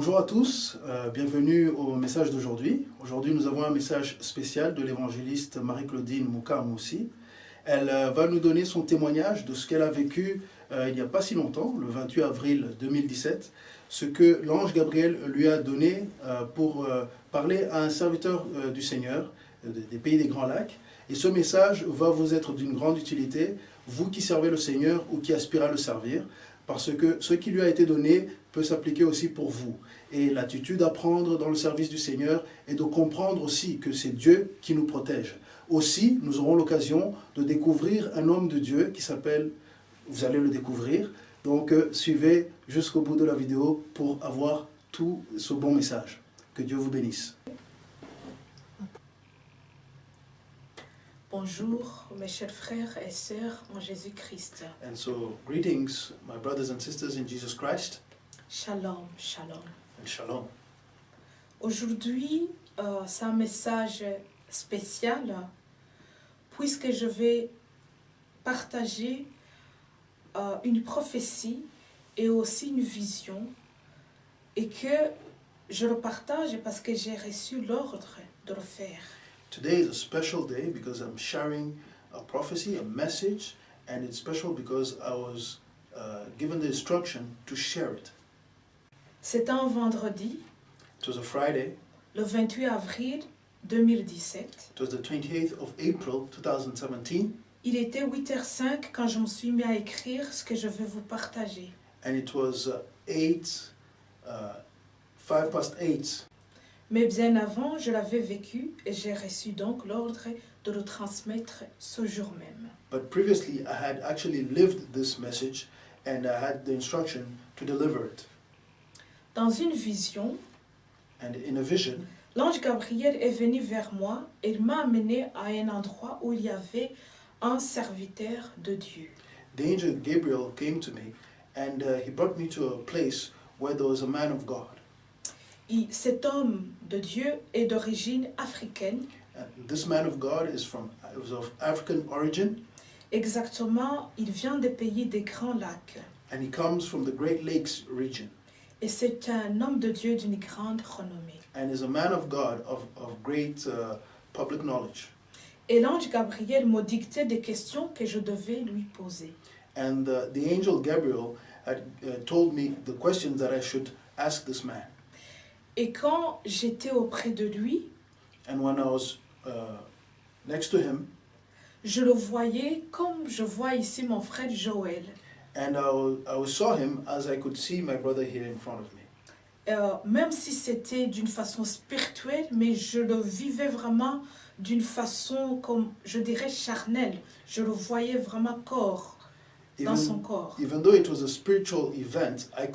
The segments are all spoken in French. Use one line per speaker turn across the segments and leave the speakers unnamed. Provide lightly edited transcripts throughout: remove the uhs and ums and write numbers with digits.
Bonjour à tous, bienvenue au message d'aujourd'hui. Aujourd'hui, nous avons un message spécial de l'évangéliste Marie-Claudine Mouka-Moussi. Elle va nous donner son témoignage de ce qu'elle a vécu il n'y a pas si longtemps, le 28 avril 2017, ce que l'ange Gabriel lui a donné pour parler à un serviteur du Seigneur des pays des Grands Lacs. Et ce message va vous être d'une grande utilité, vous qui servez le Seigneur ou qui aspirez à le servir, parce que ce qui lui a été donné peut s'appliquer aussi pour vous. Et l'attitude à prendre dans le service du Seigneur est de comprendre aussi que c'est Dieu qui nous protège. Aussi, nous aurons l'occasion de découvrir un homme de Dieu qui s'appelle, vous allez le découvrir, donc suivez jusqu'au bout de la vidéo pour avoir tout ce bon message. Que Dieu vous bénisse.
Bonjour mes chers frères et sœurs en Jésus-Christ.
And so, greetings, my brothers and sisters in Jesus Christ,
Shalom, shalom.
and shalom.
Aujourd'hui, c'est un message spécial puisque je vais partager une prophétie et aussi une vision et que je le partage parce que j'ai reçu l'ordre de le faire.
Today is a special day because I'm sharing a prophecy, a message, and it's special because I was given the instruction to share it.
C'est un vendredi,
It was a Friday,
le 28 avril 2017.
it was the 28th of April 2017,
Il était 8h05 quand je me suis mis à écrire ce que je vais vous partager.
and it was 5 past 8.
Mais bien avant, je l'avais vécu et j'ai reçu donc l'ordre de le transmettre ce jour même.
But previously I had actually lived this message and I had the instruction to deliver it.
Dans une vision,
And in a vision,
l'ange Gabriel est venu vers moi et il m'a amené à un endroit où il y avait un serviteur de Dieu.
the angel Gabriel came to me and he brought me to a place where there was a man of God.
Cet homme de Dieu est d'origine africaine,
And this man of God was of African origin,
exactement, il vient des pays des Grands Lacs.
and he comes from the Great Lakes region,
Et c'est un homme de Dieu d'une grande renommée.
and is a man of God of great public knowledge.
Et l'ange Gabriel m'a dicté des questions que je devais lui poser.
And the angel Gabriel had told me the questions that I should ask this man.
Et quand j'étais auprès de lui,
And when I was next to him,
je le voyais comme je vois ici mon frère Joël.
and I saw him as I could see my brother here in front of me.
Même si c'était d'une façon spirituelle, mais je le vivais vraiment d'une façon, comme je dirais, charnelle. Je le voyais vraiment corps, dans son corps.
Even though it was a spiritual event, I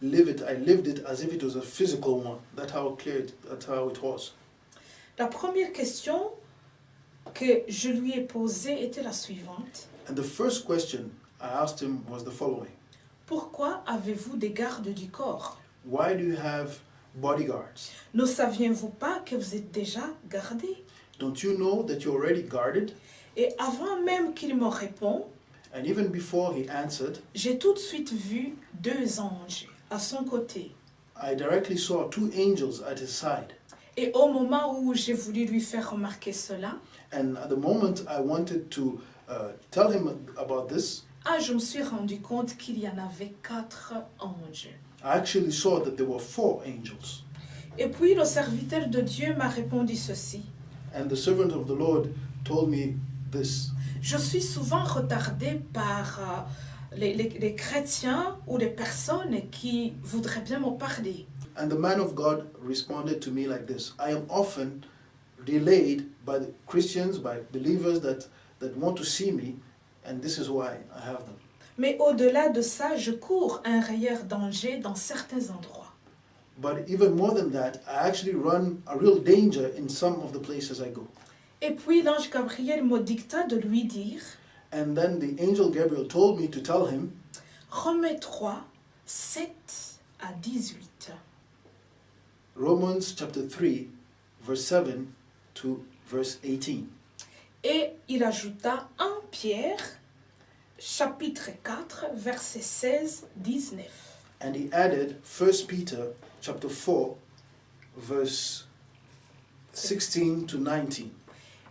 lived it as if it was a physical one. That's how it was.
La première question que je lui ai posée était la suivante.
And the first question I asked him was the following.
Pourquoi avez-vous des gardes du corps?
Why do you have bodyguards?
Ne saviez-vous pas que vous êtes déjà gardés?
Don't you know that you're already guarded?
Et avant même qu'il me réponde,
And even before he answered,
j'ai tout de suite vu deux anges à son côté.
I directly saw 2 angels at his side.
Et au moment où j'ai voulu lui faire remarquer cela,
And at the moment I wanted to tell him about this,
je me suis rendu compte qu'il y en avait 4 anges.
I actually saw that there were 4 angels.
Et puis le serviteur de Dieu m'a répondu ceci.
And the servant of the Lord told me this.
Je suis souvent retardée par les chrétiens ou les personnes qui voudraient bien me parler.
And the man of God responded to me like this. I am often delayed by the Christians, by believers that want to see me, and this is why I have them.
Mais au-delà de ça, je cours un réel danger dans certains endroits.
But even more than that, I actually run a real danger in some of the places I go.
Et puis l'ange Gabriel me dicta de lui dire,
And then the angel Gabriel told me to tell him,
Romains 3, 7 à 18.
Romans chapter 3, verse 7 to verse 18.
Et il ajouta 1 Pierre, chapitre 4, verset 16-19.
And he added 1 Peter chapter 4, verse 16 to 19.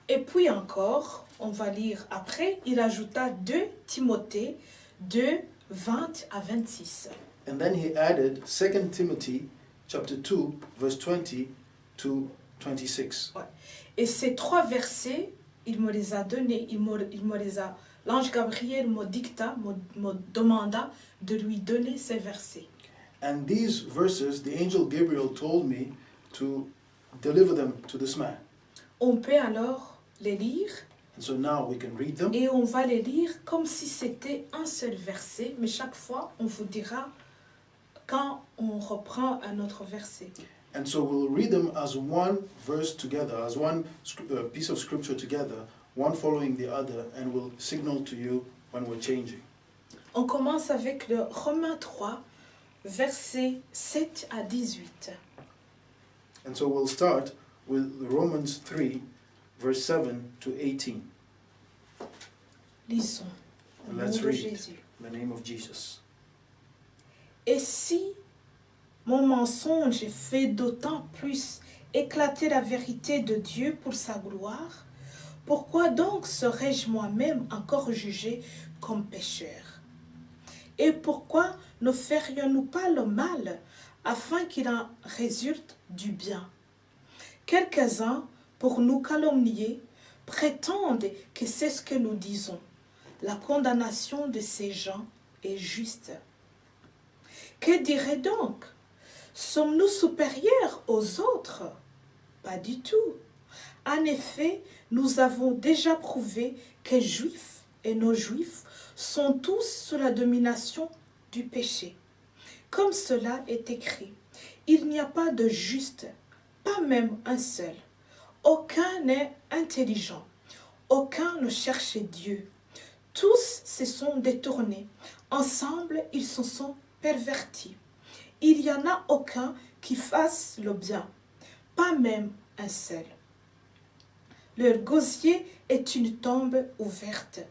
Et puis encore, on va lire après, il ajouta 2 Timothée 2, 20 à 26.
And then he added 2 Timothy chapter 2, verse 20 to 26.
Et ces 3 versets, il me les a donnés, l'ange Gabriel me dicta, me demanda de lui donner ces versets.
And these verses, the angel Gabriel told me to deliver them to this man.
On peut alors les lire
And so now we can read them.
et on va les lire comme si c'était un seul verset, mais chaque fois on vous dira quand on reprend un autre verset.
And so we'll read them as one verse together, as one piece of scripture together, one following the other, and we'll signal to you when we're changing.
On commence avec le Romains 3, versets 7 à 18.
And so we'll start with Romans 3, verse 7 to 18.
Lisons au nom
Let's
de
read.
Jésus.
In the name of Jesus.
Et si mon mensonge fait d'autant plus éclater la vérité de Dieu pour sa gloire, pourquoi donc serais-je moi-même encore jugé comme pécheur? Et pourquoi ne ferions-nous pas le mal afin qu'il en résulte du bien? Quelques-uns, pour nous calomnier, prétendent que c'est ce que nous disons. La condamnation de ces gens est juste. Que dirait donc? Sommes-nous supérieurs aux autres? Pas du tout. En effet, nous avons déjà prouvé que Juifs et non-Juifs sont tous sous la domination du péché. Comme cela est écrit, il n'y a pas de juste, pas même un seul. Aucun n'est intelligent, aucun ne cherche Dieu. Tous se sont détournés, ensemble ils se sont pervertis. Il n'y en a aucun qui fasse le bien, pas même un seul. Leur gosier est une tombe ouverte.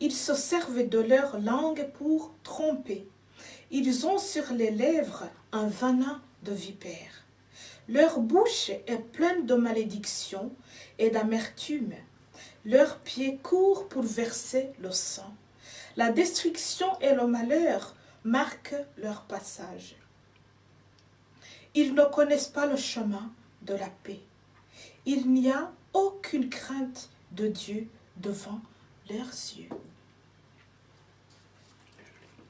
Ils se servent de leur langue pour tromper. Ils ont sur les lèvres un venin de vipère. Leur bouche est pleine de malédictions et d'amertume. Leurs pieds courent pour verser le sang. La destruction et le malheur marquent leur passage. Ils ne connaissent pas le chemin de la paix. Il n'y a aucune crainte de Dieu devant leurs yeux.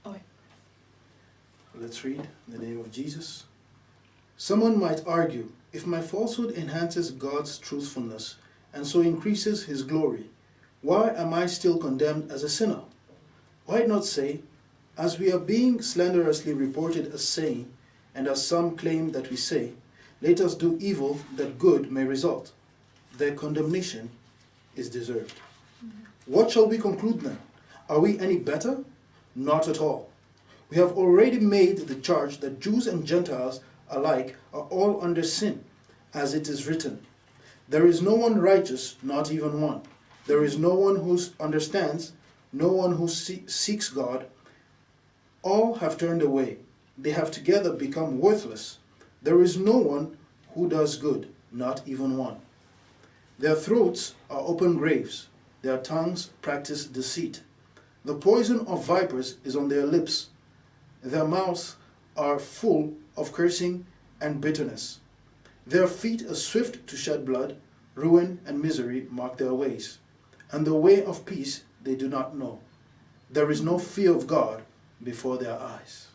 Ouais.
Let's read in the name of Jesus. Someone might argue, if my falsehood enhances God's truthfulness and so increases his glory, why am I still condemned as a sinner? Why not say, as we are being slanderously reported as saying, and as some claim that we say, let us do evil that good may result. Their condemnation is deserved. What shall we conclude then? Are we any better? Not at all. We have already made the charge that Jews and Gentiles alike are all under sin, as it is written, there is no one righteous, not even one. There is no one who understands, no one who seeks God. All have turned away. They have together become worthless. There is no one who does good, not even one. Their throats are open graves. Their tongues practice deceit. The poison of vipers is on their lips. Their mouths are full of cursing and bitterness. Their feet are swift to shed blood. Ruin and misery mark their ways. And the way of peace they do not know. There is no fear of God before their eyes.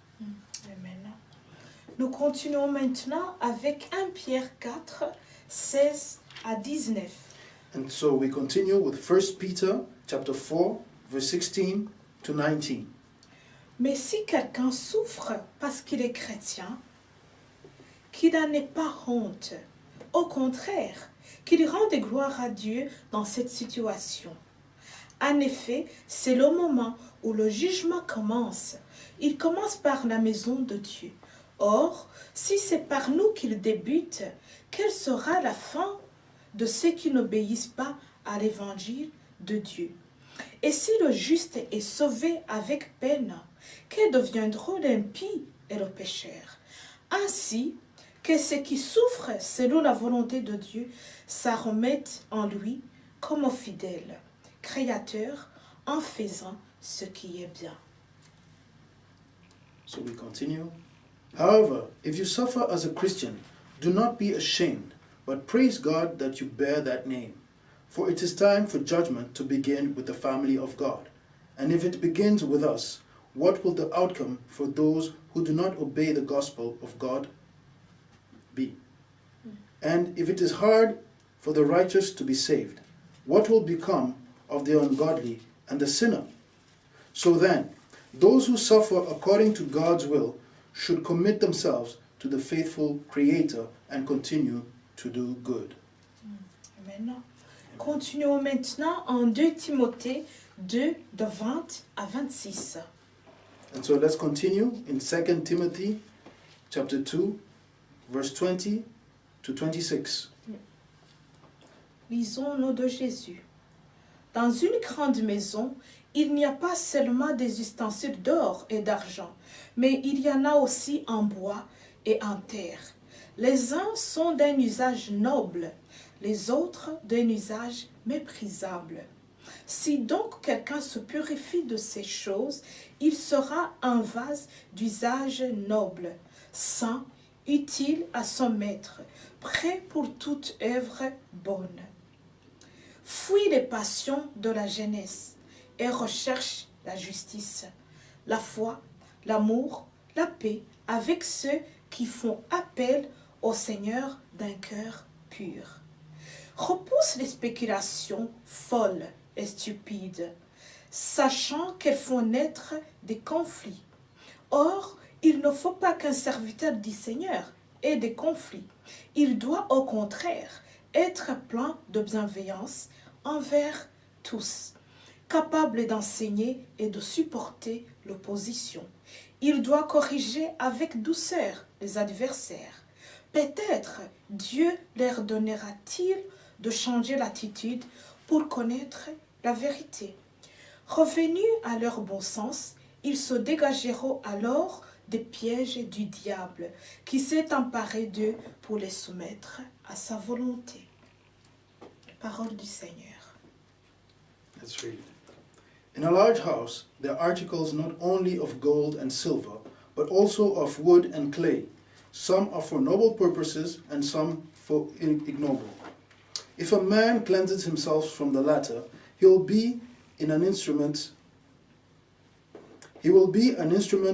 Amen. Nous continuons maintenant avec 1 Pierre 4, 16 à 19.
And so we continue with 1 Peter chapter 4, verse 16 to 19.
Mais si quelqu'un souffre parce qu'il est chrétien, qu'il n'en ait pas honte. Au contraire, qu'il rende gloire à Dieu dans cette situation. En effet, c'est le moment où le jugement commence. Il commence par la maison de Dieu. Or, si c'est par nous qu'il débute, quelle sera la fin de ceux qui n'obéissent pas à l'évangile de Dieu? Et si le juste est sauvé avec peine, que deviendront l'impie et le pécheur? Ainsi, que ceux qui souffrent selon la volonté de Dieu s'en remettent en lui comme au fidèle Créateur en faisant ce qui est bien.
So we continue. However, if you suffer as a Christian, do not be ashamed, but praise God that you bear that name. For it is time for judgment to begin with the family of God. And if it begins with us, what will the outcome for those who do not obey the gospel of God be? And if it is hard for the righteous to be saved, what will become of the ungodly and the sinner? So then, those who suffer according to God's will should commit themselves to the faithful Creator and continue to do good.
Amen. Continuons maintenant en 2 Timothée 2, de 20 à 26.
And so let's continue in 2 Timothy chapter 2, verse 20 to 26.
Lisons au nom de Jésus. Dans une grande maison, il n'y a pas seulement des ustensiles d'or et d'argent, mais il y en a aussi en bois et en terre. Les uns sont d'un usage noble, les autres d'un usage méprisable. Si donc quelqu'un se purifie de ces choses, il sera un vase d'usage noble, saint, utile à son maître, prêt pour toute œuvre bonne. Fuis les passions de la jeunesse et recherche la justice, la foi, l'amour, la paix avec ceux qui font appel au Seigneur d'un cœur pur. Repousse les spéculations folles et stupides, sachant qu'elles font naître des conflits. Or, il ne faut pas qu'un serviteur du Seigneur ait des conflits. Il doit au contraire être plein de bienveillance envers tous, capable d'enseigner et de supporter l'opposition. Il doit corriger avec douceur les adversaires. Peut-être Dieu leur donnera-t-il de changer l'attitude pour connaître la vérité. Revenus à leur bon sens, ils se dégageront alors des pièges du diable qui s'est emparé d'eux pour les soumettre à sa volonté. Parole du Seigneur.
Let's read. In a large house, there are articles not only of gold and silver, but also of wood and clay. Some are for noble purposes, and some for ignoble. If a man cleanses himself from the latter, he will be an instrument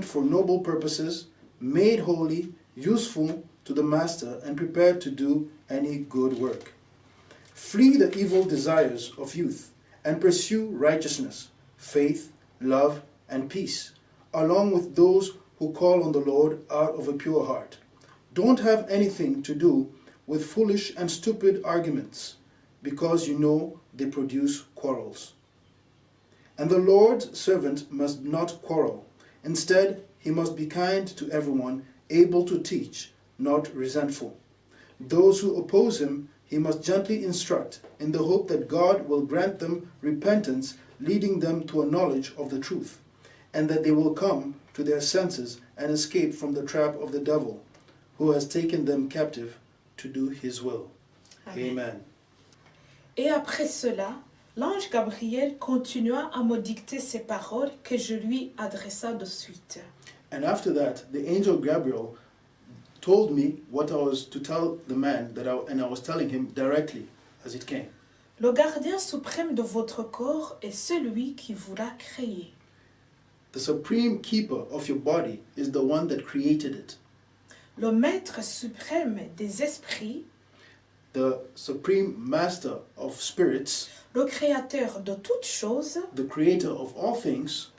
for noble purposes, made holy, useful to the master, and prepared to do any good work. Flee the evil desires of youth, and pursue righteousness, faith, love, and peace, along with those who call on the Lord out of a pure heart. Don't have anything to do with foolish and stupid arguments, because you know they produce quarrels. And the Lord's servant must not quarrel. Instead, he must be kind to everyone, able to teach, not resentful. Those who oppose him he must gently instruct, in the hope that God will grant them repentance, leading them to a knowledge of the truth, and that they will come to their senses and escape from the trap of the devil, who has taken them captive to do his will. Amen.
Et après cela, l'ange Gabriel continua à me dicter ces paroles que je lui adressa de suite.
And after that, the angel Gabriel told me what I was to tell the man, and I was telling him directly as it came.
Le gardien suprême de votre corps est celui qui vous l'a créé.
The supreme keeper of your body is the one that created it.
Le maître suprême des esprits,
The supreme master of spirits,
le créateur de toutes choses,
the creator of all things,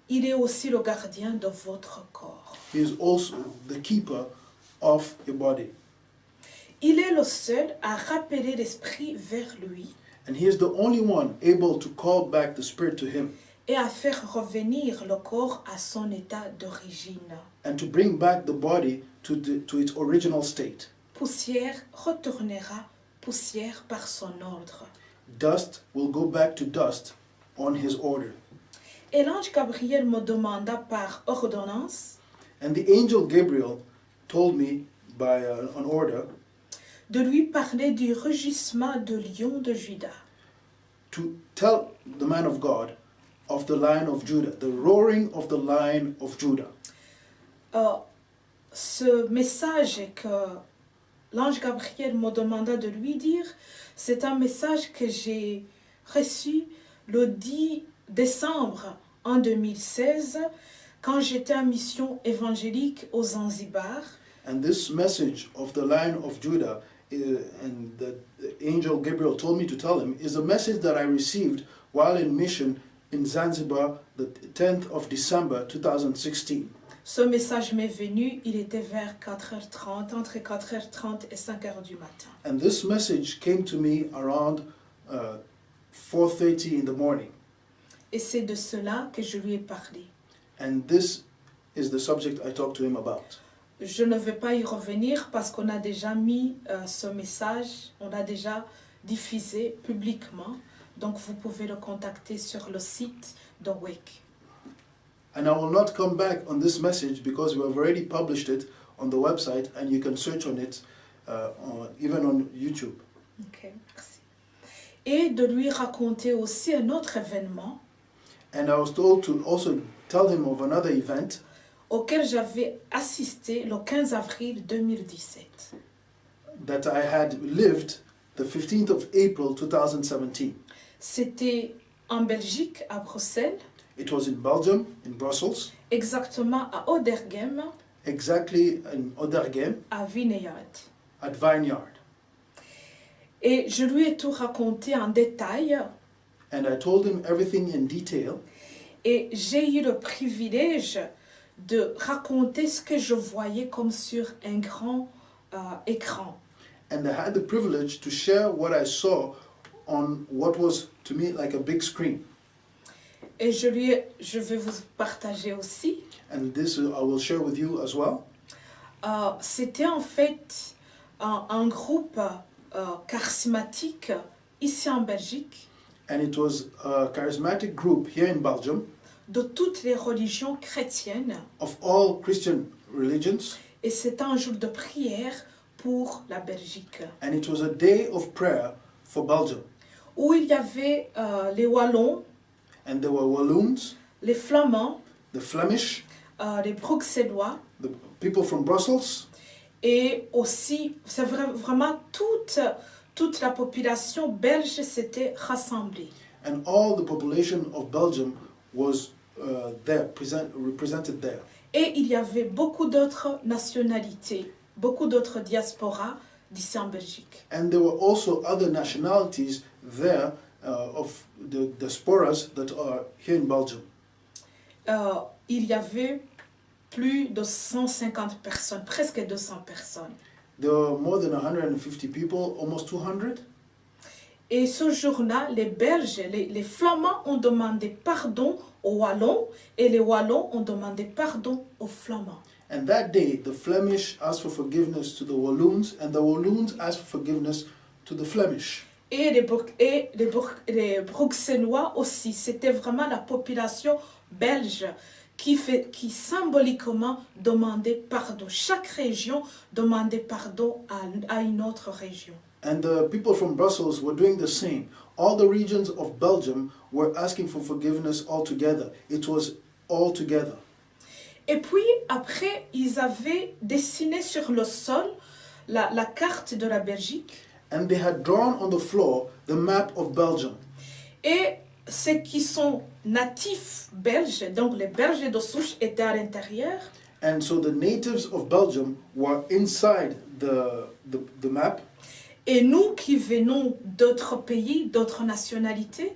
il est aussi le gardien de votre corps.
he is also the keeper of your body.
Il est le seul à rappeler l'esprit vers lui
And he is the only one able to call back the spirit to him
et à faire revenir le corps à son état d'origine.
and to bring back the body to its original state.
Poussière retournera poussière par son ordre.
Dust will go back to dust on his order.
Et l'ange Gabriel me demanda par ordonnance,
And the angel Gabriel told me by an order
de lui parler du rugissement de lion de Juda.
to tell the man of God of the Lion of Judah, the roaring of the Lion of Judah.
Ce message que l'ange Gabriel me demanda de lui dire, c'est un message que j'ai reçu le 10 décembre en 2016 quand j'étais en mission évangélique au Zanzibar.
And this message of the Lion of Judah, and the angel Gabriel told me to tell him, is a message that I received while in mission in Zanzibar, the 10th of December 2016.
Ce message m'est venu, il était vers 4h30, entre 4h30 et 5h du matin.
And this message came to me around 4:30 in the morning.
Et c'est de cela que je lui ai parlé.
And this is the subject I talked to him about.
Je ne vais pas y revenir parce qu'on a déjà mis ce message, on l'a déjà diffusé publiquement. Donc vous pouvez le contacter sur le site de WEC.
And I will not come back on this message because we have already published it on the website and you can search on it even on YouTube.
Ok, merci. Et de lui raconter aussi un autre événement
And I was told to also tell him of another event
auquel j'avais assisté le 15 avril 2017.
that I had lived the 15th of April 2017.
C'était en Belgique, à Bruxelles,
It was in Belgium, in Brussels,
exactement à Odergem,
exactly in Odergem
à Vineyard.
at Vineyard.
Et je lui ai tout raconté en détail.
And I told him everything in detail.
Et j'ai eu le privilège de raconter ce que je voyais comme sur un grand écran.
And I had the privilege to share what I saw on what was to me like a big screen.
Et je vais vous partager aussi.
And this I will share with you as well.
C'était en fait un groupe charismatique ici en Belgique
And it was a charismatic group here in Belgium
de toutes les religions chrétiennes.
of all Christian religions.
Et c'était un jour de prière pour la Belgique.
And it was a day of prayer for Belgium.
Où il y avait les Wallons,
And there were Walloons,
les Flamands,
the Flemish,
les Bruxellois,
the people from Brussels,
et aussi, c'est vraiment toute la population belge s'était rassemblée.
and all the population of Belgium was represented there.
Et il y avait beaucoup d'autres nationalités, beaucoup d'autres diasporas d'ici en Belgique.
And there were also other nationalities there of the diasporas that are here in Belgium.
Il y avait plus de 150 personnes, presque 200 personnes.
There were more than 150 people, almost 200.
Et ce jour-là, les Belges, les Flamands ont demandé pardon aux Wallons et les Wallons ont demandé pardon aux Flamands.
And that day, the Flemish asked for forgiveness to the Walloons, and the Walloons asked for forgiveness to the Flemish.
Et les Bruxellois aussi. C'était vraiment la population belge qui symboliquement demandait pardon. Chaque région demandait pardon à une autre région.
And the people from Brussels were doing the same. All the regions of Belgium were asking for forgiveness all together. It was all together.
Et puis après, ils avaient dessiné sur le sol la carte de la Belgique.
And they had drawn on the floor the map of Belgium.
Et ceux qui sont natifs belges, donc les Belges de souche, étaient à l'intérieur.
And so the natives of Belgium were inside the map.
Et nous qui venons d'autres pays, d'autres nationalités,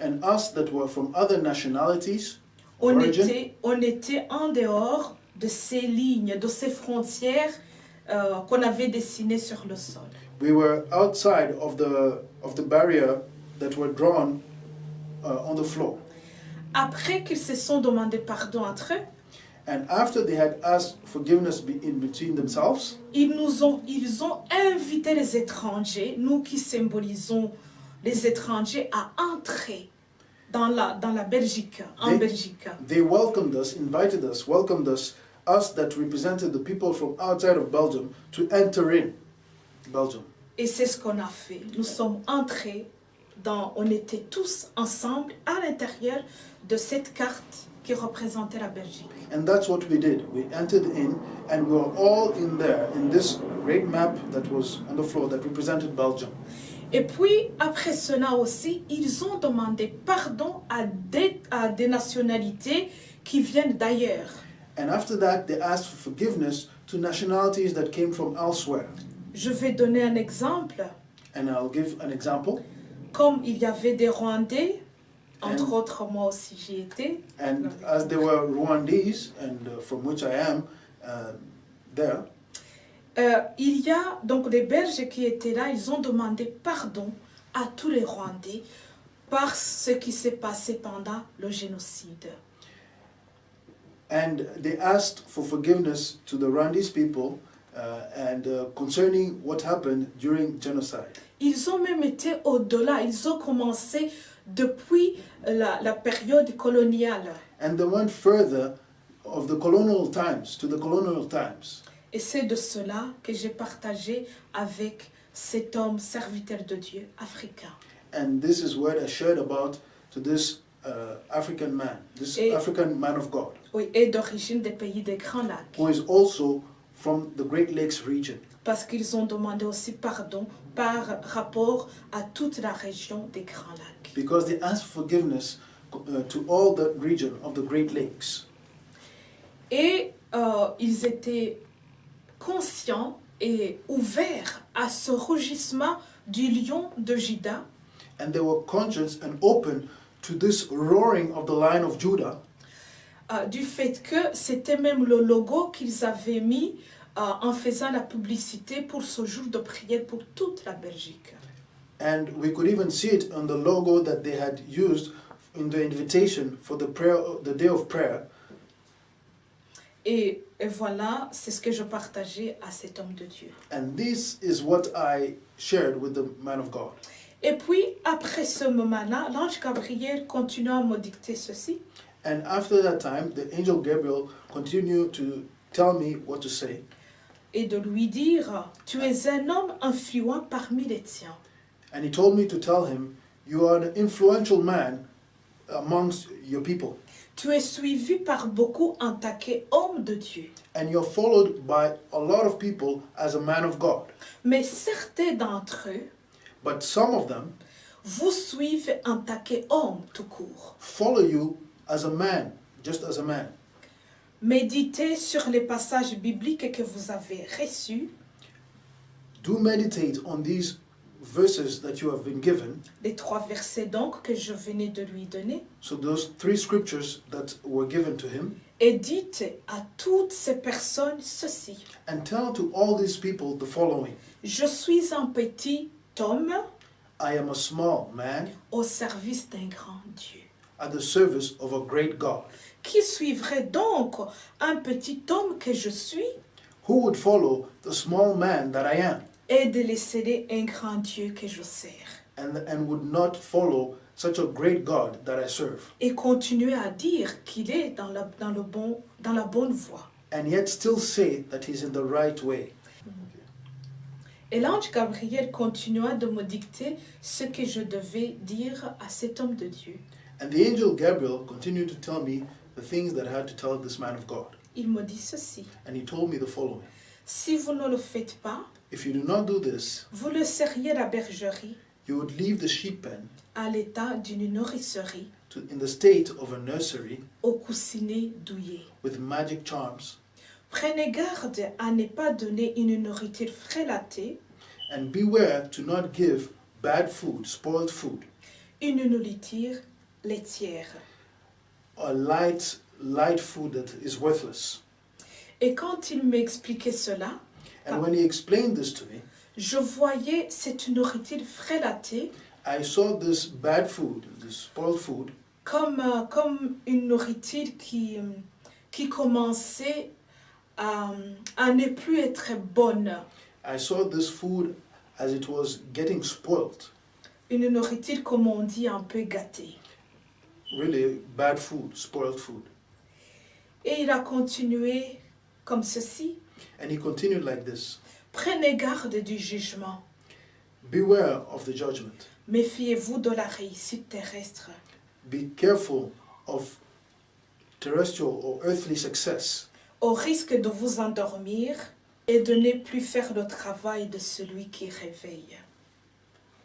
And us that were from other nationalities,
on
origin,
était en dehors de ces lignes, de ces frontières qu'on avait dessinées sur le sol.
we were outside of the barrier that were drawn on the floor.
Après qu'ils se sont demandé pardon entre eux,
And after they had asked forgiveness in between themselves,
ils ont invité les étrangers, nous qui symbolisons les étrangers, à entrer dans la Belgique, en Belgique.
they welcomed us us that represented the people from outside of Belgium to enter in Belgium.
Et c'est ce qu'on a fait. Nous sommes entrés on était tous ensemble à l'intérieur de cette carte qui représentait la Belgique.
And that's what we did. We entered in and we were all in there in this great map that was on the floor that represented Belgium.
Et puis, après cela aussi, ils ont demandé pardon à des nationalités qui viennent d'ailleurs.
And after that, they asked for forgiveness to nationalities that came from elsewhere.
Je vais donner un exemple.
And I'll give an example.
Comme il y avait des Rwandais, entre autres, moi aussi j'y étais.
And as there were Rwandese, and from which I am there,
il y a donc des Belges qui étaient là, ils ont demandé pardon à tous les Rwandais par ce qui s'est passé pendant le génocide.
And they asked for forgiveness to the Rwandese people concerning what happened during genocide.
Ils ont même été au-delà, ils ont commencé depuis la période coloniale.
And they went further of the colonial times, to the colonial times.
Et c'est de cela que j'ai partagé avec cet homme serviteur de Dieu africain.
And this is what I shared about to this African man, African man of God.
Oui, et d'origine des pays des Grands Lacs.
Who is also from the Great Lakes region.
Parce qu'ils ont demandé aussi pardon par rapport à toute la région des Grands Lacs.
Because they asked forgiveness to all the region of the Great Lakes.
Et ils étaient conscients et ouverts à ce rugissement du lion de Juda.
And they were conscious and open to this roaring of the Lion of Judah.
Du fait que c'était même le logo qu'ils avaient mis en faisant la publicité pour ce jour de prière pour toute la Belgique.
And we could even see it on the logo that they had used in the invitation for the day of prayer.
Et voilà, c'est ce que je partageais à cet homme de Dieu.
And this is what I shared with the man of God.
Et puis, après ce moment-là, l'ange Gabriel continua à me dicter ceci.
And after that time, the angel Gabriel continued to tell me what to say.
Et de lui dire, tu es un homme influent parmi les tiens.
And he told me to tell him, you are an influential man amongst your people.
Tu es suivi par beaucoup en tant qu'homme de Dieu.
And you're followed by a lot of people as a man of God.
Mais certains d'entre eux,
but some of them,
vous suivent en tant qu'homme tout court.
Follow you as a man, just as a man.
Méditez sur les passages bibliques que vous avez reçus.
Do meditate on these verses that you have been given.
Les 3 versets donc que je venais de lui donner.
So those 3 scriptures that were given to him.
Et dites à toutes ces personnes ceci.
And tell to all these people the following.
Je suis un petit homme.
I am a small man.
Au service d'un grand Dieu.
At the service of a great God.
Qui suivrait donc un petit homme que je suis?
Who would follow the small man that I am?
Et de laisser un grand Dieu que je sers.
And would not follow such a great God that I serve.
Et continuer à dire qu'il est dans la bonne voie.
And yet still say that he's in the right way.
Et l'ange Gabriel continua de me dicter ce que je devais dire à cet homme de Dieu.
And the angel Gabriel continued to tell me the things that I had to tell this man of God.
Il me dit ceci.
And he told me the following.
Si vous ne le faites pas,
if you do not do this,
vous laisseriez la bergerie
you would leave the sheep pen
à l'état d'une nourricerie
in the state of a nursery
au coussinet douillet.
With magic charms.
Prenez garde à ne pas donner une nourriture frélatée.
And beware to not give bad food, spoiled food.
Une nourriture laitière.
A light food that is worthless.
Et quand il m'expliquait cela,
and when he explained this to me,
je voyais cette nourriture frélatée.
I saw this bad food, this spoiled food,
comme une nourriture qui commençait à ne plus être bonne.
I saw this food as it was getting spoiled.
Une nourriture, comme on dit, un peu gâtée.
Really bad food, spoiled food.
Et il a continué comme ceci.
And he continued like this.
Prenez garde du jugement.
Beware of the judgment.
Méfiez-vous de la réussite terrestre.
Be careful of terrestrial or earthly success,
Au risque de vous endormir et de ne plus faire le travail de celui qui réveille.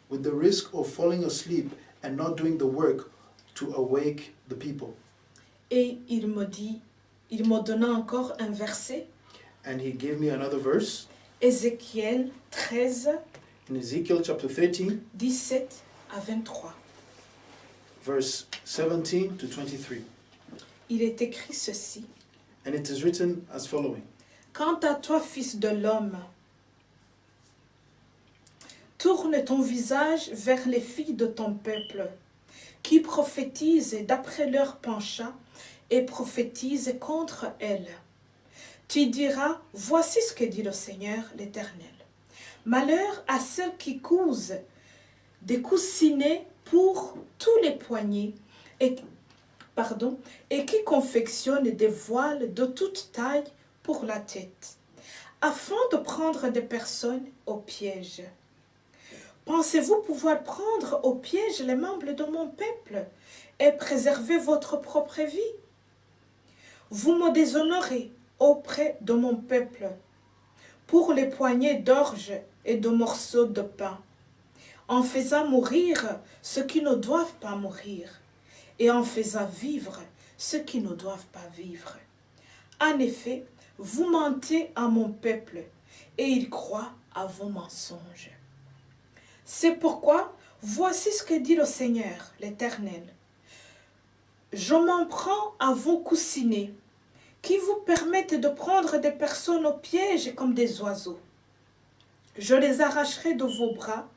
with the risk of falling asleep and not doing the work to awake the people.
Et il me donna encore un verset,
And he gave me another verse
Ézéchiel 13,
in Ezekiel chapter 13,
17 à 23.
verse 17 to 23.
Il est écrit ceci.
And it is written as following.
Quant à toi, fils de l'homme, tourne ton visage vers les filles de ton peuple, qui prophétisent d'après leur penchant et prophétisent contre elles. Tu diras, voici ce que dit le Seigneur l'Éternel. Malheur à celles qui cousent des coussinets pour tous les poignets et qui confectionnent des voiles de toute taille pour la tête, afin de prendre des personnes au piège. Pensez-vous pouvoir prendre au piège les membres de mon peuple et préserver votre propre vie? Vous me déshonorez auprès de mon peuple pour les poignées d'orge et de morceaux de pain, en faisant mourir ceux qui ne doivent pas mourir et en faisant vivre ceux qui ne doivent pas vivre. En effet, vous mentez à mon peuple et il croit à vos mensonges. C'est pourquoi, voici ce que dit le Seigneur, l'Éternel. Je m'en prends à vos coussinets, qui vous permettent de prendre des personnes au piège comme des oiseaux. Je les arracherai de vos bras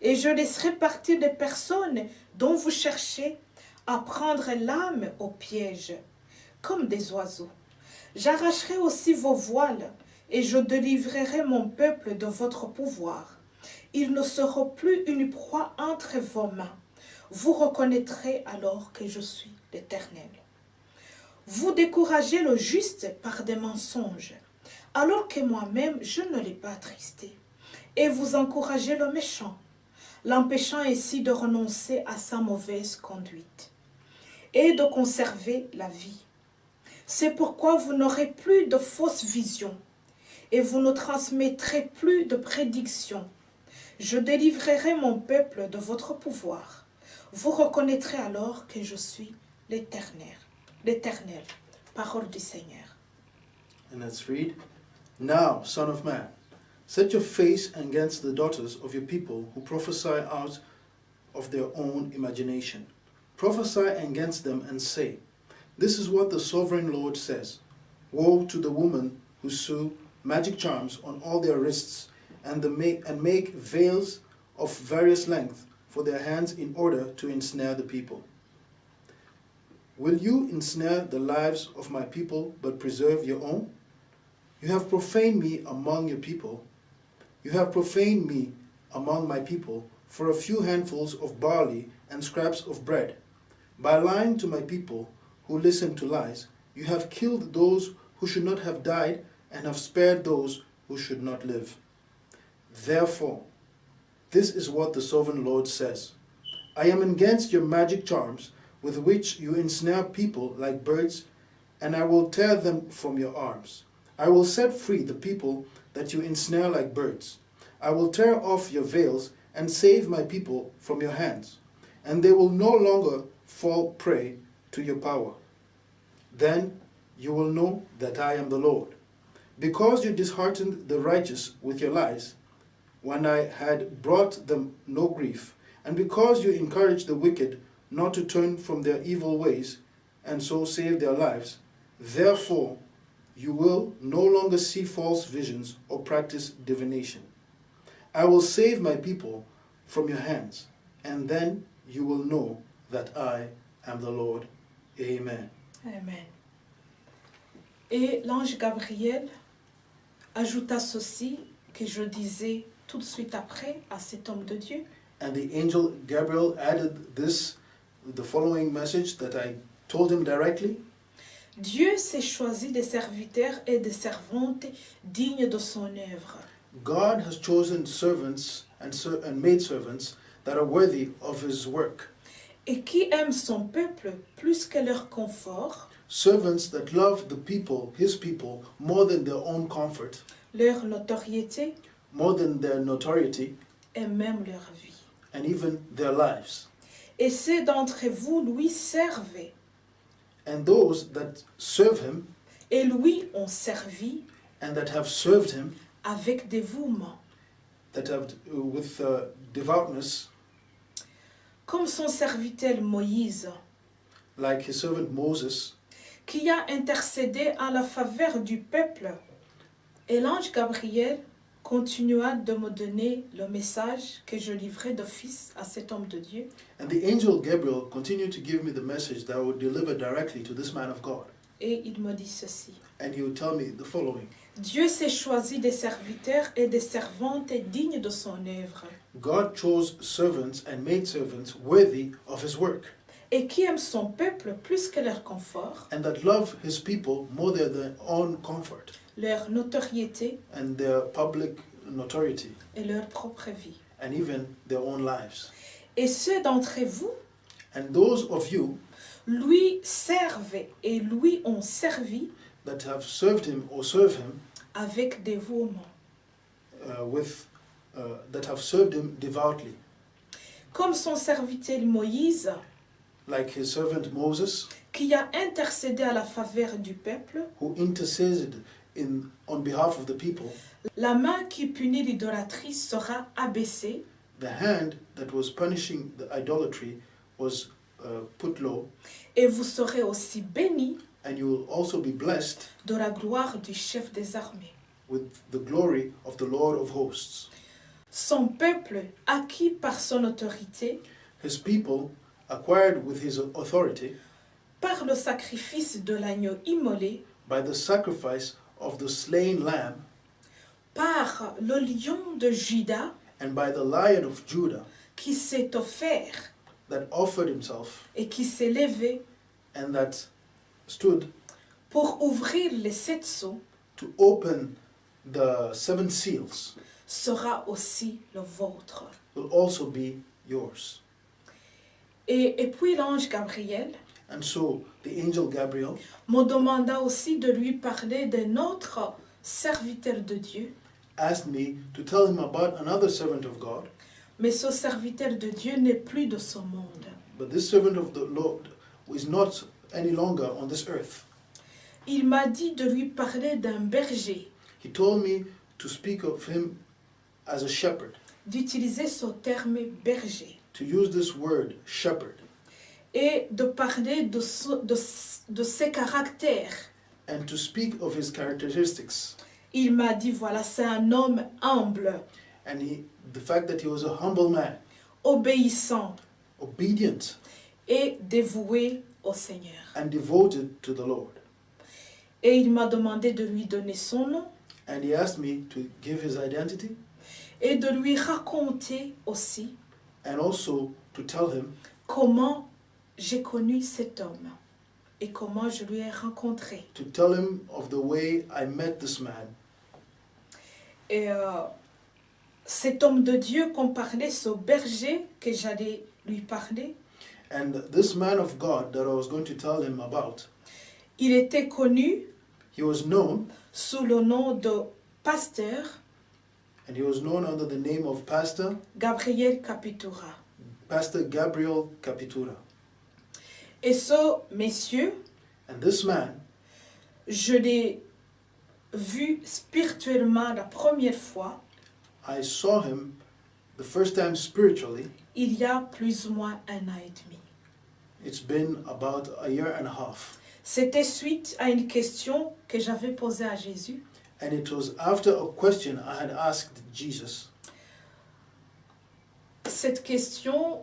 et je laisserai partir des personnes dont vous cherchez à prendre l'âme au piège, comme des oiseaux. J'arracherai aussi vos voiles et je délivrerai mon peuple de votre pouvoir. Il ne sera plus une proie entre vos mains. Vous reconnaîtrez alors que je suis l'Éternel. Vous découragez le juste par des mensonges, alors que moi-même je ne l'ai pas attristé. Et vous encouragez le méchant, l'empêchant ainsi de renoncer à sa mauvaise conduite et de conserver la vie. C'est pourquoi vous n'aurez plus de fausses visions et vous ne transmettrez plus de prédictions. Je délivrerai mon peuple de votre pouvoir. Vous reconnaîtrez alors que je suis l'Éternel. L'Éternel, parole du Seigneur.
And let's read. Now, son of man, set your face against the daughters of your people who prophesy out of their own imagination. Prophesy against them and say, this is what the sovereign Lord says. Woe to the women who sew magic charms on all their wrists and make veils of various length for their hands in order to ensnare the people. Will you ensnare the lives of my people but preserve your own? You have profaned me among your people. You have profaned me among my people for a few handfuls of barley and scraps of bread. By lying to my people who listen to lies, you have killed those who should not have died and have spared those who should not live. Therefore, this is what the sovereign Lord says. I am against your magic charms with which you ensnare people like birds, and I will tear them from your arms. I will set free the people that you ensnare like birds. I will tear off your veils and save my people from your hands, and they will no longer fall prey to your power. Then you will know that I am the Lord. Because you disheartened the righteous with your lies, when I had brought them no grief, and because you encouraged the wicked not to turn from their evil ways, and so save their lives, therefore you will no longer see false visions or practice divination. I will save my people from your hands, and then you will know that I am the Lord. Amen.
Amen. Et l'ange Gabriel ajouta ceci que je disais tout de suite après à cet homme de Dieu.
And the angel Gabriel added this, the following message that I told him directly.
Dieu s'est choisi des serviteurs et des servantes dignes de son œuvre.
God has chosen servants and maid servants that are worthy of his work.
Et qui aiment son peuple plus que leur confort,
Servants that love the people, his people, more than their own comfort,
leur notoriété
more than their notoriety,
et même leur vie.
and even their lives.
Et ceux d'entre vous lui servaient
And those that serve him
et lui ont servi
and that have served him,
avec dévouement.
that have with devoutness,
Comme son serviteur Moïse,
like his servant Moses,
qui a intercédé en la faveur du peuple. Et l'ange Gabriel continua de me donner le message que je livrais d'office à cet homme de Dieu.
and the angel Gabriel continued to give me the message that I would deliver directly to this man of God.
Et il me dit ceci.
And he would tell me the following:
Dieu s'est choisi des serviteurs et des servantes dignes de son œuvre,
God chose servants and maidservants worthy of his work,
et qui aiment son peuple plus que leur confort,
and that love his people more than their own comfort
leur notoriété
and their public notoriety
et leur propre vie.
and even their own lives.
Et ceux d'entre vous
And those of you
lui servent et lui ont servi
that have served him or serve him
avec dévouement.
that have served him devoutly,
Comme son serviteur Moïse,
like his servant Moses,
qui a intercédé à la faveur du peuple,
who interceded on behalf of the people.
la main qui punit l'idolâtrie sera abaissée,
The hand that was punishing the idolatry was put low,
et vous serez aussi bénis
and you will also be blessed
de la gloire du chef des armées.
with the glory of the Lord of hosts.
Son peuple, acquis par son autorité,
His people, acquired with his authority
par le sacrifice de l'agneau immolé,
by the sacrifice of the slain lamb,
par le lion de Juda
and by the Lion of Judah
qui s'est offert
that offered himself
et qui s'est levé
and that stood
pour ouvrir les 7 sceaux,
to open the 7 seals,
sera aussi le vôtre.
will also be yours.
Et puis l'ange Gabriel
And so the angel Gabriel
me demanda aussi de lui parler d'un autre serviteur de Dieu.
asked me to tell him about another servant of God,
Mais ce serviteur de Dieu n'est plus de ce monde.
but this servant of the Lord is not any longer on this earth.
Il m'a dit de lui parler d'un berger,
He told me to speak of him as a shepherd,
d'utiliser ce terme berger,
to use this word, shepherd,
et de parler de ses caractères.
and to speak of his characteristics,
Il m'a dit, voilà, c'est un homme humble,
and the fact that he was a humble man,
obéissant
obedient,
et dévoué au Seigneur.
and devoted to the Lord.
Et il m'a demandé de lui donner son nom
And he asked me to give his identity
et de lui raconter aussi
and also to tell him
comment j'ai connu cet homme et comment je lui ai rencontré.
of the way I met this man.
Et cet homme de Dieu qu'on parlait, ce berger que j'allais lui parler,
And this man of God that I was going to tell him about,
il était connu
he was known,
sous le nom de pasteur
and he was known under the name of Pastor
Gabriel Capitura.
Gabriel Capitura.
Et ce monsieur,
And this man,
je l'ai vu spirituellement la première fois
I saw him the first time spiritually.
il y a plus ou moins 1 an et demi.
It's been about a year and a half.
C'était suite à une question que j'avais posée à Jésus.
And it was after a question I had asked Jesus.
Cette question,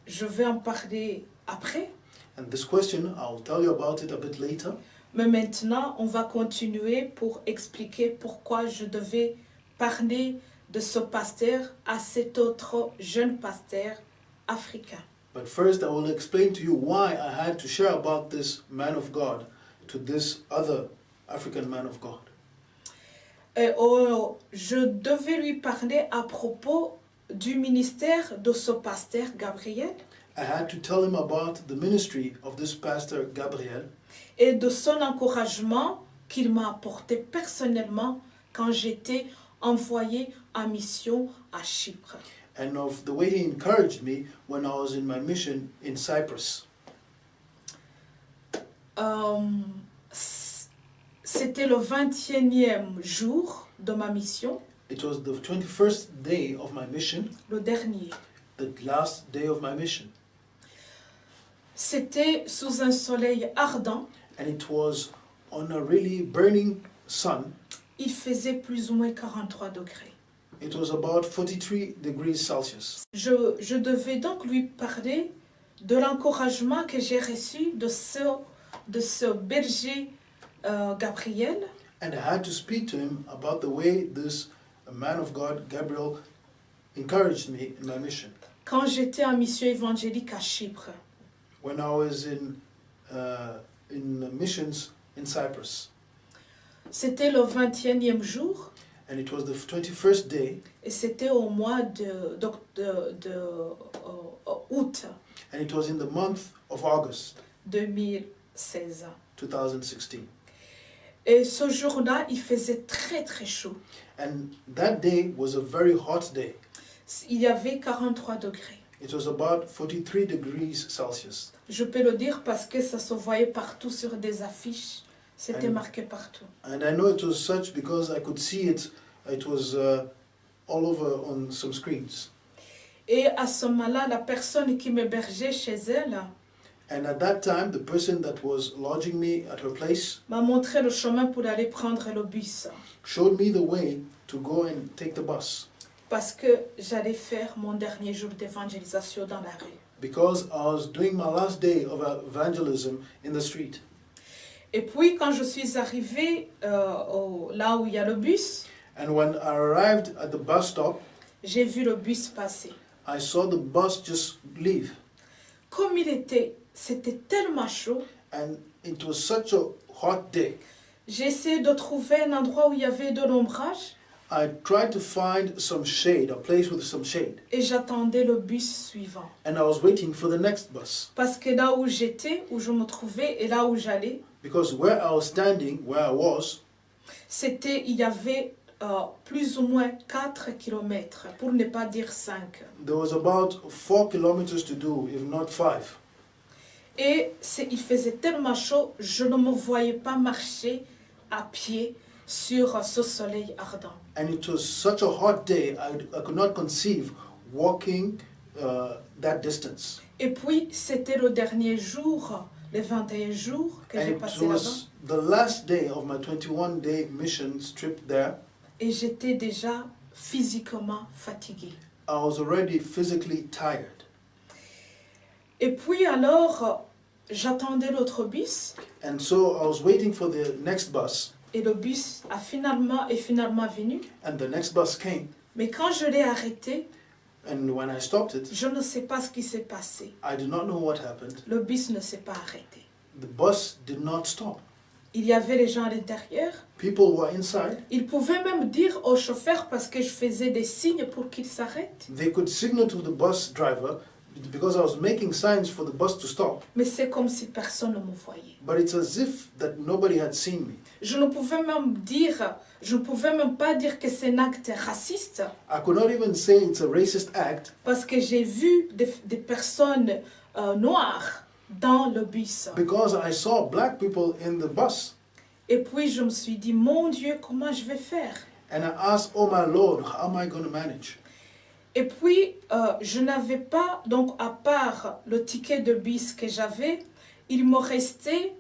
je vais en parler après.
And this question, I'll tell you about it a bit later.
Mais maintenant, on va continuer pour expliquer pourquoi je devais parler de ce pasteur à cet autre jeune pasteur africain.
But first, I will explain to you why I had to share about this man of God to this other African man of God.
Et je devais lui parler à propos du ministère de ce pasteur Gabriel
I had to tell him about the ministry of this pastor Gabriel
et de son encouragement qu'il m'a apporté personnellement quand j'étais envoyée en mission à Chypre.
and of the way he encouraged me when I was in my mission in Cyprus.
C'était le 21e jour de ma mission,
It was the 21st day of my mission,
le dernier.
the last day of my mission,
C'était sous un soleil ardent.
and it was on a really burning sun.
Il faisait plus ou moins 43 degrés.
It was about 43 degrees Celsius.
Je devais donc lui parler de l'encouragement que j'ai reçu de ce berger Gabriel,
And I had to speak to him about the way this man of God, Gabriel, encouraged me in my mission.
quand j'étais en mission évangélique à Chypre.
When I was in missions in Cyprus.
C'était le 21e jour
And it was the 21st day,
et c'était au mois août
and it was in the month of August
2016.
2016.
Et ce jour-là, il faisait très très chaud.
And that day was a very hot day.
Il y avait 43 degrés.
It was about 43 degrees Celsius.
Je peux le dire parce que ça se voyait partout sur des affiches. C'était
And-
marqué partout.
And I know it was such because I could see it. It was all over on some screens.
Et à ce moment-là, la personne qui m'hébergeait chez elle
And at that time, the person that was lodging me at her place
m'a montré le chemin pour aller prendre le bus.
showed me the way to go and take the bus.
Parce que j'allais faire mon dernier jour d'évangélisation dans la rue.
Because I was doing my last day of evangelism in the street.
Et puis, quand je suis arrivée là où il y a le bus,
And when I arrived at the bus stop,
j'ai vu le bus passer.
I saw the bus just leave.
Comme c'était tellement chaud,
And it was such a hot day.
j'ai essayé de trouver un endroit où il y avait de l'ombrage
I tried to find some shade, a place with some shade.
et j'attendais le bus suivant.
And I was waiting for the next bus.
Parce que là où j'étais, où je me trouvais et là où j'allais,
Because where I was standing, where I was,
il y avait plus ou moins 4 kilomètres, pour ne pas dire 5.
there was about 4 kilometers to do, if not 5.
Et il faisait tellement chaud, je ne me voyais pas marcher à pied sur ce soleil ardent.
And it was such a hot day, I could not conceive walking that distance.
Et puis, c'était le dernier jour, les 21 jours que j'ai
And it
passé là-bas.
was the last day of my 21-day mission trip there.
Et j'étais déjà physiquement fatiguée.
I was already physically tired.
Et puis alors, j'attendais l'autre bus.
And so I was waiting for the next bus,
Et le bus est finalement venu.
and the next bus came.
Mais quand je l'ai arrêté,
And when I stopped it,
je ne sais pas ce qui s'est passé.
I did not know what happened.
Le bus ne s'est pas arrêté.
The bus did not stop.
Il y avait les gens à l'intérieur.
People were inside.
Ils pouvaient même dire au chauffeur, parce que je faisais des signes pour qu'il s'arrête.
They could signal to the bus driver because I was making signs for the bus to stop.
Mais c'est comme si personne ne me voyait.
But it's as if that nobody had seen me.
Je ne pouvais même pas dire que c'est un acte raciste,
I could not even say it's a racist act
parce que j'ai vu des personnes noires dans le bus.
because I saw black people in the bus.
Et puis je me suis dit, mon Dieu, comment je vais faire?
And I asked, oh my Lord, how am I going to manage?
Et puis, je n'avais pas, donc à part le ticket de bus que j'avais, il me restait,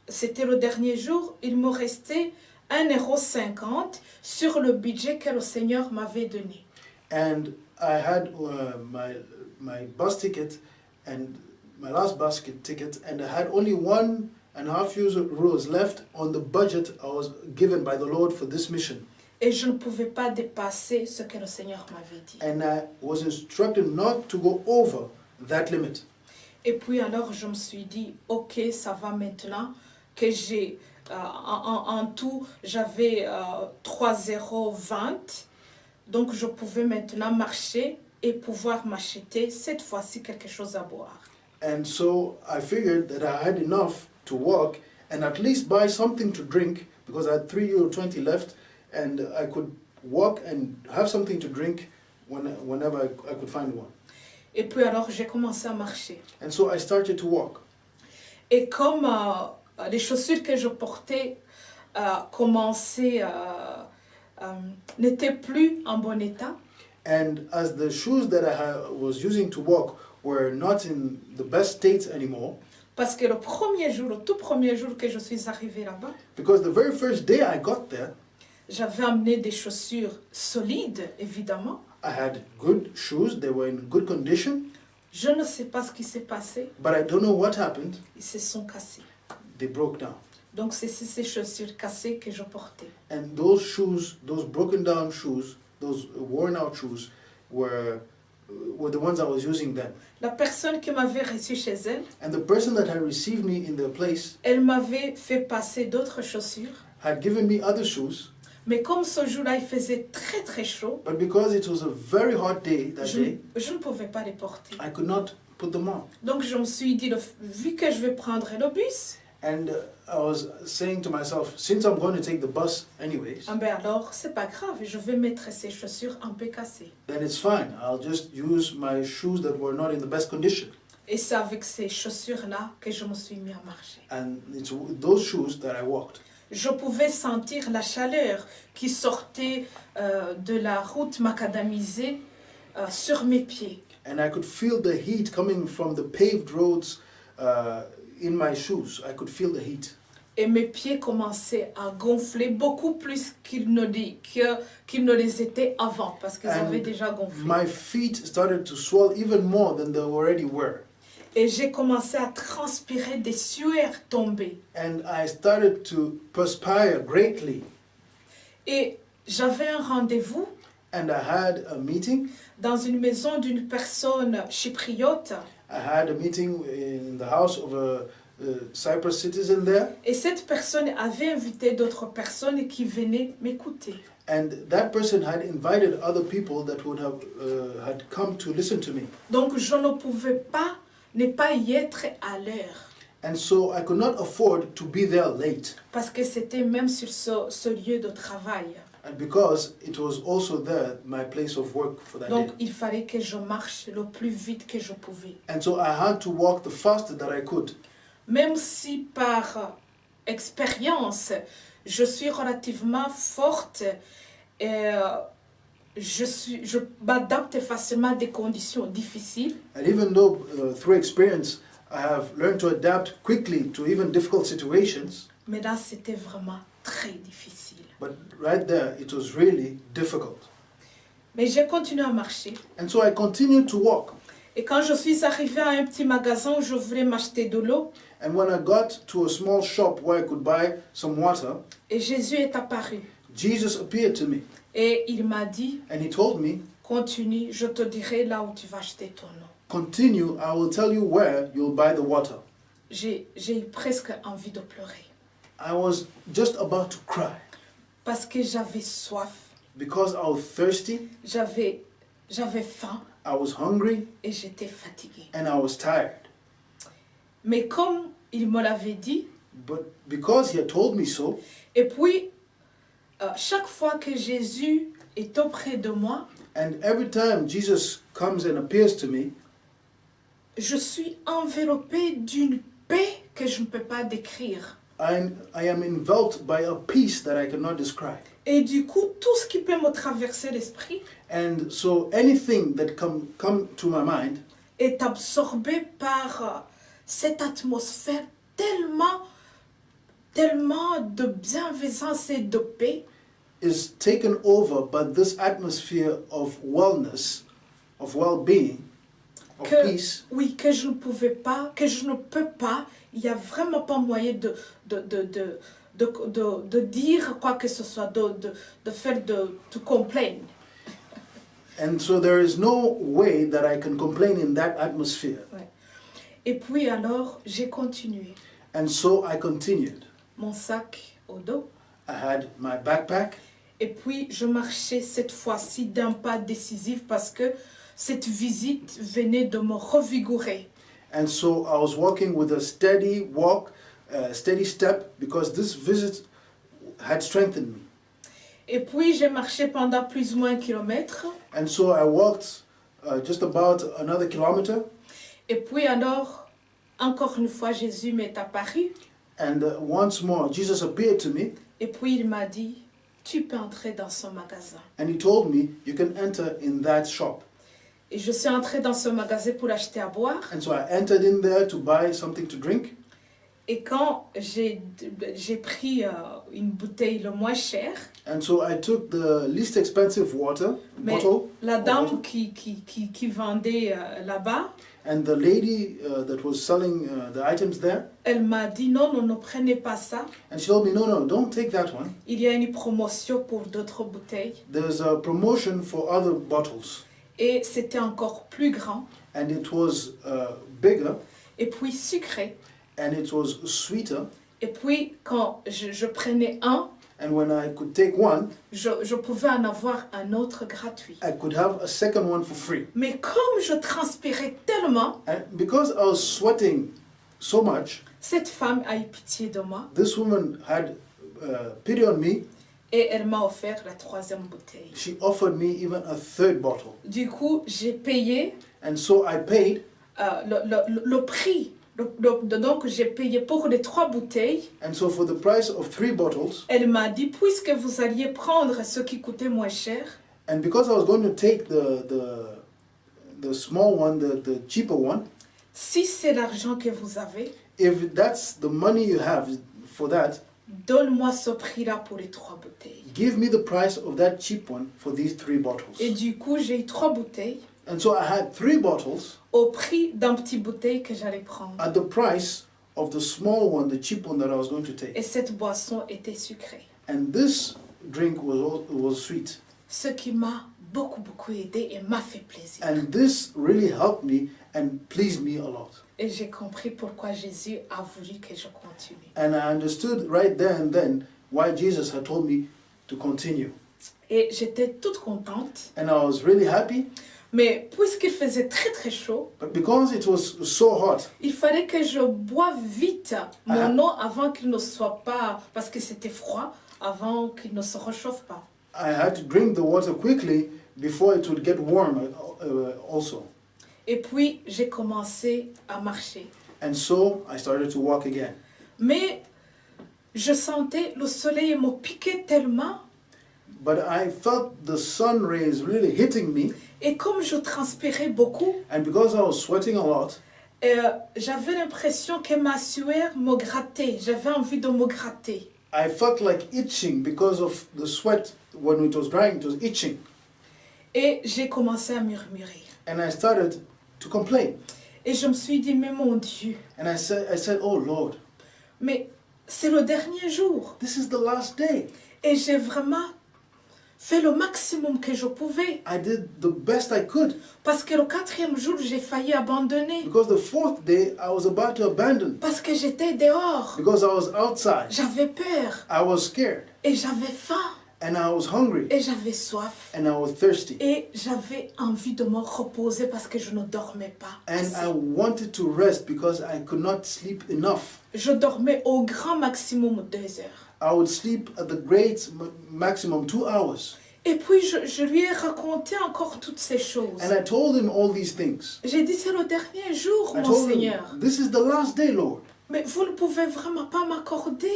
c'était le dernier jour, il me restait 1,50 € sur le budget que le Seigneur m'avait donné.
And I had my bus ticket and my last bus ticket, and I had only 1.5 euros left on the budget I was given by the Lord for this mission.
Et je ne pouvais pas dépasser ce que le Seigneur m'avait dit.
And I was instructed not to go over that limit.
Et puis alors, je me suis dit, ok, ça va maintenant. que j'ai, en tout, j'avais 3,20 €. Donc, je pouvais maintenant marcher et pouvoir m'acheter cette fois-ci quelque chose à boire.
And so I figured that I had enough to walk and at least buy something to drink because I had €3.20 left and I could walk and have something to drink whenever I could find one.
Et puis alors, j'ai commencé à marcher.
And so I started to walk.
Et comme les chaussures que je portais n'étaient plus en bon état,
And as the shoes that was using to walk were not in the best state anymore,
parce que le tout premier jour que je suis arrivée là-bas,
because the very first day I got there,
j'avais amené des chaussures solides, évidemment.
I had good shoes, they were in good condition,
Je ne sais pas ce qui s'est passé,
but I don't know what happened.
ils se sont cassés.
They broke down.
Donc c'est ces chaussures cassées que je portais.
And those shoes, those broken down shoes, those worn out shoes were the ones I was using then.
La personne qui m'avait reçue chez elle,
And the person that had received me in the place
elle m'avait fait passer d'autres chaussures.
had given me other shoes,
Mais comme ce jour-là, il faisait très très chaud,
but because it was a very hot day that day,
je ne pouvais pas les porter.
I could not put them on.
Donc je me suis dit, vu que je vais prendre le bus,
And I was saying to myself, since I'm going to take the bus anyways,
ah ben alors c'est pas grave, je vais mettre ces chaussures un peu cassées.
then it's fine. I'll just use my shoes that were not in the best condition.
Et c'est avec ces chaussures-là que je me suis mis à marcher.
And it's with those shoes that I walked.
Je pouvais sentir la chaleur qui sortait de la route macadamisée sur mes pieds.
And I could feel the heat coming from the paved roads in my shoes. I could feel the heat.
Et mes pieds commençaient à gonfler beaucoup plus qu'ils ne les étaient avant, parce qu'ils avaient déjà gonflé.
My feet started to swell even more than they already were.
Et j'ai commencé à transpirer, des sueurs tombées.
And I started to perspire greatly.
Et j'avais un rendez-vous
And I had a meeting.
dans une maison d'une personne chypriote.
I had a meeting in the house of a Cyprus citizen there.
Et cette personne avait invité d'autres personnes qui venaient m'écouter.
And that person had invited other people that would have had come to listen to me.
Donc je ne pouvais pas ne pas y être à l'heure.
And so I could not afford to be there late.
Parce que c'était même sur ce lieu de travail.
And because it was also there, my place of work for that
Donc
day.
il fallait que je marche le plus vite que je pouvais.
And so I had to walk the fastest that I could.
Même si par expérience, je suis relativement forte et je m'adapte facilement à des conditions difficiles.
And even though through experience I have learned to adapt quickly to even difficult situations,
Mais là, c'était vraiment très difficile.
but right there it was really difficult.
Mais j'ai continué à marcher.
And so I continued to walk.
Et quand je suis arrivée à un petit magasin où je voulais m'acheter de l'eau,
And when I got to a small shop where I could buy some water,
et Jésus est apparu.
Jesus appeared to me
Et il m'a dit,
and he told me,
continue, je te dirai là où tu vas acheter ton eau.
continue, I will tell you where you'll buy the water.
J'ai eu presque envie de pleurer.
I was just about to cry
Parce que j'avais soif,
because I was thirsty,
j'avais faim
I was hungry,
et j'étais fatiguée.
and I was tired.
Mais comme il me l'avait dit,
But because he had told me so,
et puis chaque fois que Jésus est auprès de moi,
and every time Jesus comes and appears to me,
je suis enveloppée d'une paix que je ne peux pas décrire.
I am enveloped by a peace that I cannot describe.
Et du coup, tout ce qui peut me traverser l'esprit
And so anything that come to my mind
est absorbé par cette atmosphère tellement de bienveillance et de paix
is taken over by this atmosphere of wellness, of well-being, of peace,
oui, que je ne peux pas, il n'y a vraiment pas moyen de dire quoi que ce soit, de complain.
and so there is no way that I can complain in that atmosphere.
Ouais. Et puis alors, j'ai continué.
And so I continued.
mon sac au dos.
I had my backpack,
Et puis, je marchais cette fois-ci d'un pas décisif parce que cette visite venait de me revigorer.
and so I was walking with a steady walk, steady step, because this visit had strengthened me.
Et puis, j'ai marché pendant plus ou moins 1 kilomètre.
And so I walked just about another kilometer,
Et puis alors, encore une fois, Jésus m'est apparu.
and once more Jesus appeared to me,
Et puis, il m'a dit, tu peux entrer dans ce magasin.
and he told me, you can enter in that shop.
Et je suis entrée dans ce magasin pour acheter à boire.
And so I entered in there to buy something to drink.
Et quand j'ai pris une bouteille le moins chère,
And so I took the least expensive water
mais
bottle,
la dame
water,
qui vendait là-bas,
and the lady that was selling the items there,
elle m'a dit non, non, ne prenez pas ça.
and she told me, no, don't take that one.
Il y a une promotion pour d'autres bouteilles.
There's a promotion for other bottles.
Et c'était encore plus grand.
And it was bigger,
Et puis sucré.
and it was sweeter.
Et puis quand je prenais un,
And when I could take one,
je pouvais en avoir un autre gratuit.
I could have a second one for free.
Mais comme je transpirais tellement,
And because I was sweating so much,
cette femme a eu pitié de moi
this woman had pity on me.
et elle m'a offert la 3e bouteille.
She offered me even a third bottle.
Du coup, j'ai payé
And so I paid,
le prix. Donc, j'ai payé pour les 3 bouteilles.
and so for the price of 3 bottles,
Elle m'a dit, puisque vous alliez prendre ce qui coûtait moins cher,
and because I was going to take the small one, the cheaper one,
si c'est l'argent que vous avez,
if that's the money you have for that,
donne-moi ce prix-là pour les 3 bouteilles.
give me the price of that cheap one for these 3 bottles.
Et du coup, j'ai eu 3 bouteilles
And so I had 3 bottles
au prix d'un petit bouteille que j'allais prendre.
at the price of the small one, the cheap one that I was going to take.
Et cette boisson était sucrée.
And this drink was sweet.
Ce qui m'a beaucoup aidé et m'a fait plaisir.
And this really helped me and pleased me a lot.
Et j'ai compris pourquoi Jésus a voulu que je continue.
And I understood right there and then why Jesus had told me to continue.
Et j'étais toute contente.
And I was really happy,
Mais puisqu'il faisait très chaud,
but because it was so hot,
il fallait que je boive vite mon eau avant qu'il ne soit pas, parce que c'était froid, avant qu'il ne se réchauffe pas.
I had to drink the water quickly before it would get warm also.
Et puis j'ai commencé à marcher.
And so I started to walk again.
Mais je sentais le soleil me piquer tellement.
But I felt the sun rays really hitting me,
Et comme je transpirais beaucoup,
and because I was sweating a lot,
j'avais l'impression que ma sueur me grattait. J'avais envie de me gratter.
I felt like itching because of the sweat. When it was drying, it was itching.
Et j'ai commencé à murmurer.
And I started to complain.
Et je me suis dit, mais mon Dieu,
And I said, oh Lord,
mais c'est le dernier jour.
this is the last day.
Et j'ai vraiment fait le maximum que je pouvais.
I did the best I could.
Parce que le 4e jour, j'ai failli abandonner.
Because the 4th day, I was about to abandon.
Parce que j'étais dehors.
Because I was outside.
J'avais peur.
I was scared.
Et j'avais faim.
And I was hungry.
Et j'avais soif.
And I was thirsty.
Et j'avais envie de me reposer parce que je ne dormais pas
And
assez.
I wanted to rest because I could not sleep enough.
Je dormais au grand maximum 2 heures.
I would sleep at the great maximum 2 hours.
Et puis je lui ai raconté encore toutes ces choses.
And I told him all these things.
J'ai dit, c'est le dernier jour,
I
mon
told
Seigneur.
him, this is the last day, Lord.
Mais vous ne pouvez vraiment pas m'accorder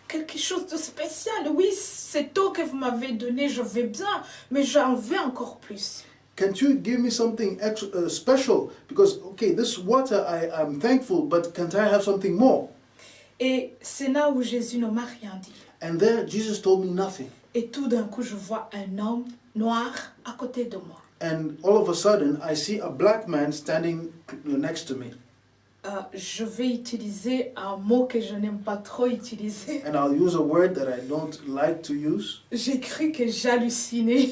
quelque chose de spécial. Oui, cette eau que vous m'avez donnée, je vais bien, mais j'en veux encore plus.
Can't you give me something extra, special? Because, okay, this water, I'm thankful, but can't I have something more?
Et c'est là où Jésus ne m'a rien dit.
And there, Jesus told me nothing.
Et tout d'un coup, je vois un homme noir à côté de moi.
And all of a sudden, I see a black man standing next to me.
Je vais utiliser un mot que je n'aime pas trop utiliser.
And I'll use a word that I don't like to use.
J'ai cru que j'hallucinais.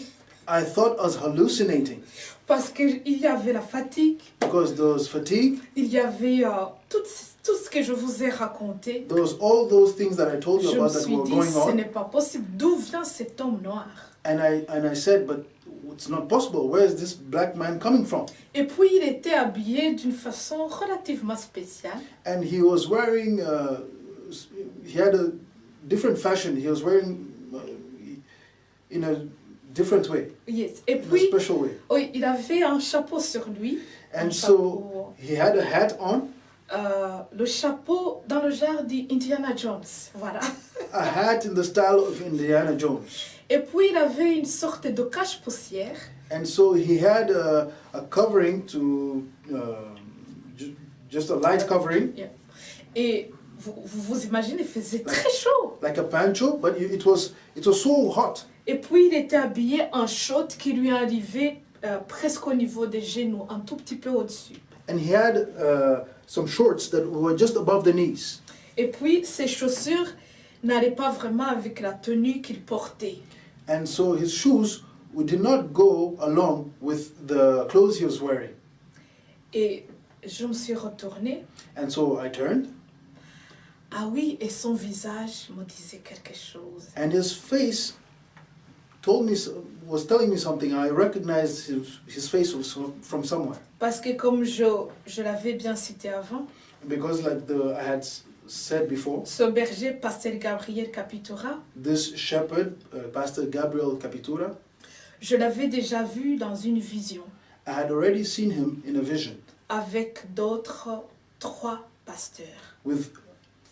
I thought I was hallucinating
parce qu'il y avait la fatigue,
because there was fatigue.
il y avait tout ce que je vous ai raconté.
There was all those things that I told you
Je me
about that
suis
were
dit,
going
ce
on.
n'est pas possible. D'où vient cet homme noir?
And I said, but it's not possible. Where is this black man coming from?
Et puis il était habillé d'une façon relativement spéciale.
And he was wearing, he had a different fashion. He was wearing in a different way,
Yes. Et
in a
puis,
special way.
oui, il avait un chapeau sur lui. Un
And so
chapeau,
he had a hat on,
le chapeau dans le genre d'Indiana Jones. Voilà.
a hat in the style of Indiana Jones.
Et puis il avait une sorte de cache-poussière.
And so he had a covering to, just a light covering,
Et vous imaginez, il faisait très chaud.
like a pancho, but it was so hot.
Et puis il était habillé en short qui lui arrivait presque au niveau des genoux, un tout petit peu au-dessus.
And he had some shorts that were just above the knees.
Et puis ses chaussures n'allaient pas vraiment avec la tenue qu'il portait.
And so his shoes did not go along with the clothes he was wearing.
Et je me suis retournée.
And so I turned,
Ah oui, et son visage me disait quelque chose.
and his face was telling me something. I recognized his face was from somewhere.
Parce que comme je l'avais bien cité avant,
Because like I had said before,
ce berger, Pasteur Gabriel Capitura,
this shepherd, Pastor Gabriel Capitura,
je l'avais déjà vu dans une vision
I had already seen him in a vision
avec d'autres 3 pasteurs.
with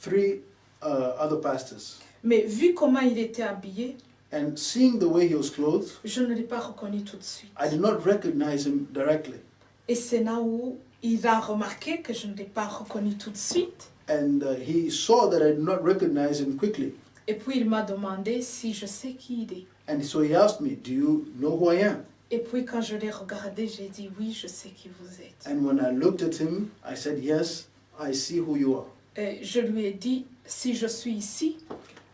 3 other pastors.
Mais vu comment il était habillé,
And seeing the way he was clothed,
je ne l'ai pas reconnu tout de suite.
I did not recognize him directly.
Et c'est là où il a remarqué que je ne l'ai pas reconnu tout de suite.
And he saw that I did not recognize him quickly.
Et puis il m'a demandé si je sais qui il est.
And so he asked me, do you know who I am?
Et puis quand je l'ai regardé, j'ai dit oui, je sais qui vous êtes.
And when I looked at him, I said, yes, I see who you are.
Et je lui ai dit, si je suis ici,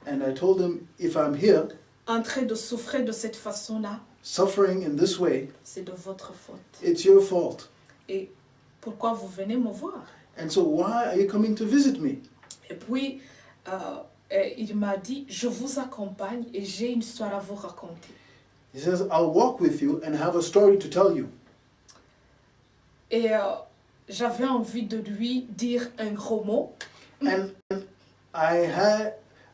And I told him, if I'm here,
en train de souffrir de cette façon-là,
suffering in this way,
c'est de votre faute.
it's your fault.
Et pourquoi vous venez me voir?
And so why are you coming to visit me?
Et puis, il m'a dit, je vous accompagne et j'ai une histoire à vous raconter.
He says, I'll walk with you and have a story to tell you.
Et j'avais envie de lui dire un gros mot.
And I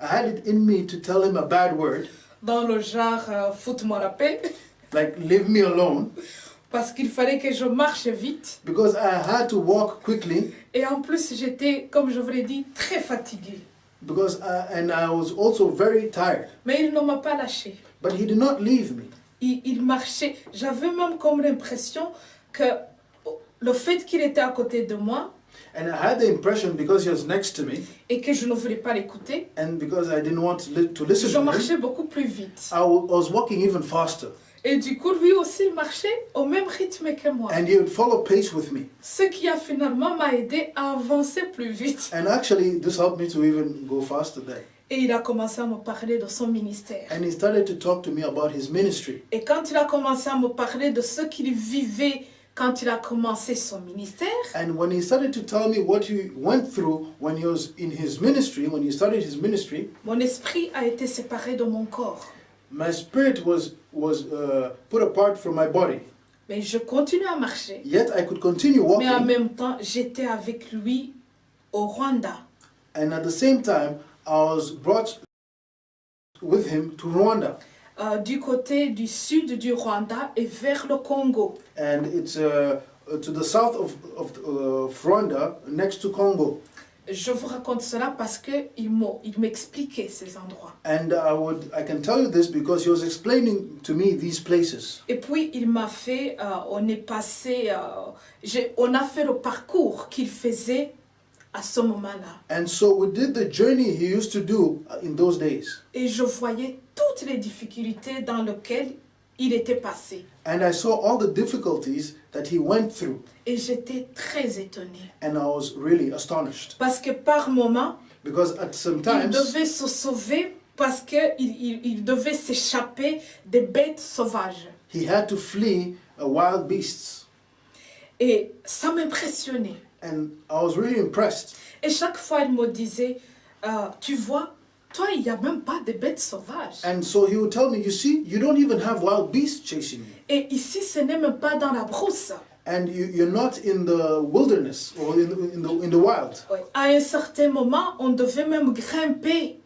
had it in me to tell him a bad word,
Dans le genre, foute-moi la paix.
like leave me alone,
Parce qu'il fallait que je marche vite.
because I had to walk quickly,
Et en plus, j'étais, comme je vous l'ai dit, très fatiguée.
because and I was also very tired.
Mais il ne m'a pas lâché.
But he did not leave me.
Il marchait. J'avais même comme l'impression que le fait qu'il était à côté de moi
And I had the impression, because he was next to me,
et que je ne voulais pas l'écouter,
and because I didn't want to listen
je
to him,
marchais beaucoup plus vite.
I was walking even faster.
Et du coup, lui aussi, il marchait au même rythme que moi.
And he would follow pace with me.
Ce qui a finalement m'a aidé à avancer plus vite.
And actually, this helped me to even go faster there.
Et il a commencé à me parler de son ministère.
And he started to talk to me about his ministry.
Et quand il a commencé à me parler de ce qu'il vivait quand il a commencé son ministère,
And when he started to tell me what he went through when he was in his ministry, when he started his ministry,
mon esprit a été séparé de mon corps.
my spirit was put apart from my body.
Mais je continue à marcher.
Yet I could continue
Mais en
walking,
même temps, j'étais avec lui au Rwanda.
and at the same time, I was brought with him to Rwanda.
Du côté du sud du Rwanda et vers le Congo.
And it's to the south of Rwanda, next to Congo.
Je vous raconte cela parce qu'il m'expliquait ces endroits.
And I can tell you this because he was explaining to me these places.
Et puis il m'a fait, on est passé, on a fait le parcours qu'il faisait à ce moment-là.
And so we did the journey he used to do in those days.
Et je voyais toutes les difficultés dans lesquelles il était passé.
And I saw all the difficulties that he went through.
Et j'étais très étonnée.
And I was really astonished.
Parce que par moments,
Because at some
il
times,
devait se sauver parce qu'il devait s'échapper des bêtes sauvages.
he had to flee wild beasts.
Et ça m'impressionnait.
And I was really impressed.
Et chaque fois, il me disait, tu vois, toi, il n'y a même pas de bêtes sauvages.
And so he would tell me, you see, you don't even have wild beasts chasing you.
Et ici, ce n'est même pas dans la brousse.
And you're not in the wilderness or in the wild.
Ouais. À un certain moment, on devait même grimper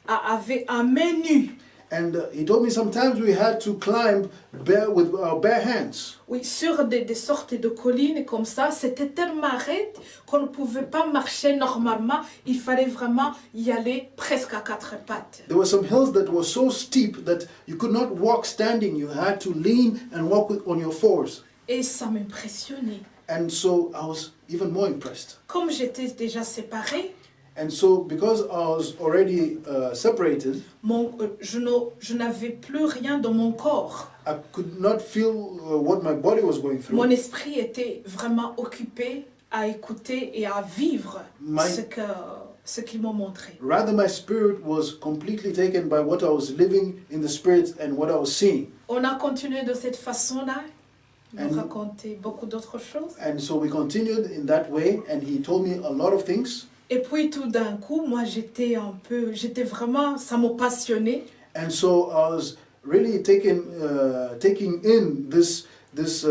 à main nue.
And he told me sometimes we had to climb with our bare hands.
Oui, sur des sortes de collines comme ça, c'était tellement raide qu'on ne pouvait pas marcher normalement. Il fallait vraiment y aller presque à quatre pattes.
There were some hills that were so steep that you could not walk standing. You had to lean and walk on your fours.
Et ça m'impressionnait.
And so I was even more impressed.
Comme j'étais déjà séparée,
And so because I was already separated,
je n'avais plus rien dans mon corps.
I could not feel what my body was going through.
Mon esprit était vraiment occupé à écouter et à vivre ce qu'ils m'ont montré.
Rather, my spirit was completely taken by what I was living in the spirit and what I was seeing.
On a continué de cette façon-là. Il
And-
m'a raconté beaucoup d'autres choses.
And so we continued in that way, and he told me a lot of things.
Et puis tout d'un coup, moi j'étais vraiment, ça m'a passionnée.
And so I was really taking in this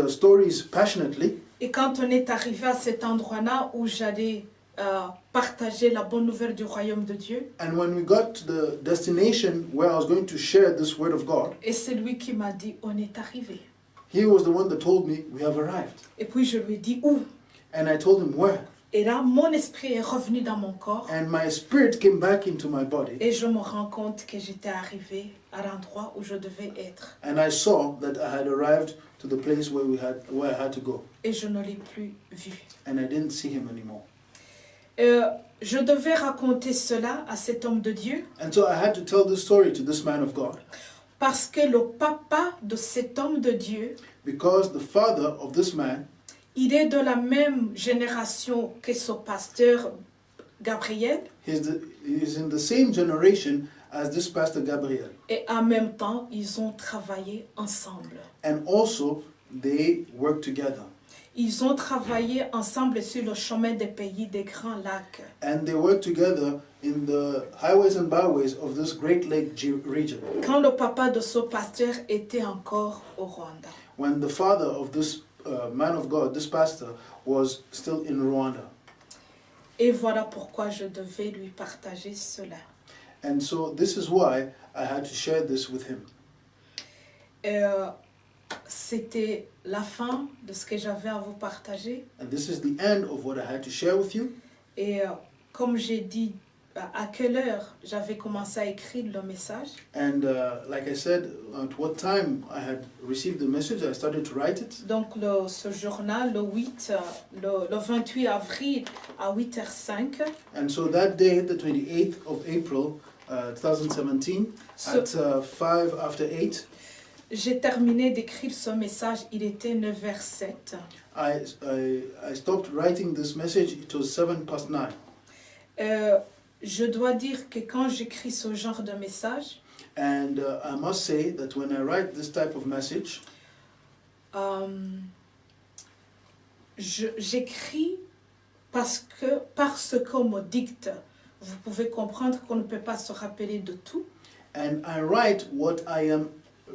stories passionately.
Et quand on est arrivé à cet endroit-là où j'allais partager la bonne nouvelle du royaume de Dieu,
And when we got to the destination where I was going to share this word of God,
et c'est lui qui m'a dit, on est arrivé.
he was the one that told me, we have arrived.
Et puis je lui ai dit, où?
And I told him where.
Et là, mon esprit est revenu dans mon corps.
And my spirit came back into my body.
Et je me rends compte que j'étais arrivée à l'endroit où je devais être.
And I saw that I had arrived to the place where I had to go.
Et je ne l'ai plus vu.
And I didn't see him anymore.
Je devais raconter cela à cet homme de Dieu
And so I had to tell this story to this man of God.
parce que le papa de cet homme de Dieu,
Because the father of this man,
il est de la même génération que son pasteur Gabriel
he's in the same generation as this pastor Gabriel.
et en même temps, ils ont travaillé ensemble.
And also, they work together.
Ils ont travaillé ensemble sur le chemin des pays des Grands Lacs.
And they work together in the highways and byways of this Great Lake region.
Quand le papa de ce pasteur était encore au Rwanda.
When the father of this man of God, this pastor, was still in Rwanda.
Et voilà pourquoi je devais lui partager cela.
And so this is why I had to share this with him.
C'était la fin de ce que j'avais à vous partager.
And this is the end of what I had to share with you.
Et comme j'ai dit, à quelle heure j'avais commencé à écrire le message.
And like I said, at what time I had received the message, I started to write it.
Donc ce journal, le 28 avril à 8h05.
And so that day, the 28th of April, 2017, at 5 after 8,
J'ai terminé d'écrire ce message, il était 9h07.
I stopped writing this message, it was 9:07.
Je dois dire que quand j'écris ce genre de message,
And I must say that when I write this type of message,
j'écris parce qu'on me dicte. Vous pouvez comprendre qu'on ne peut pas se rappeler de tout.
and I write what I am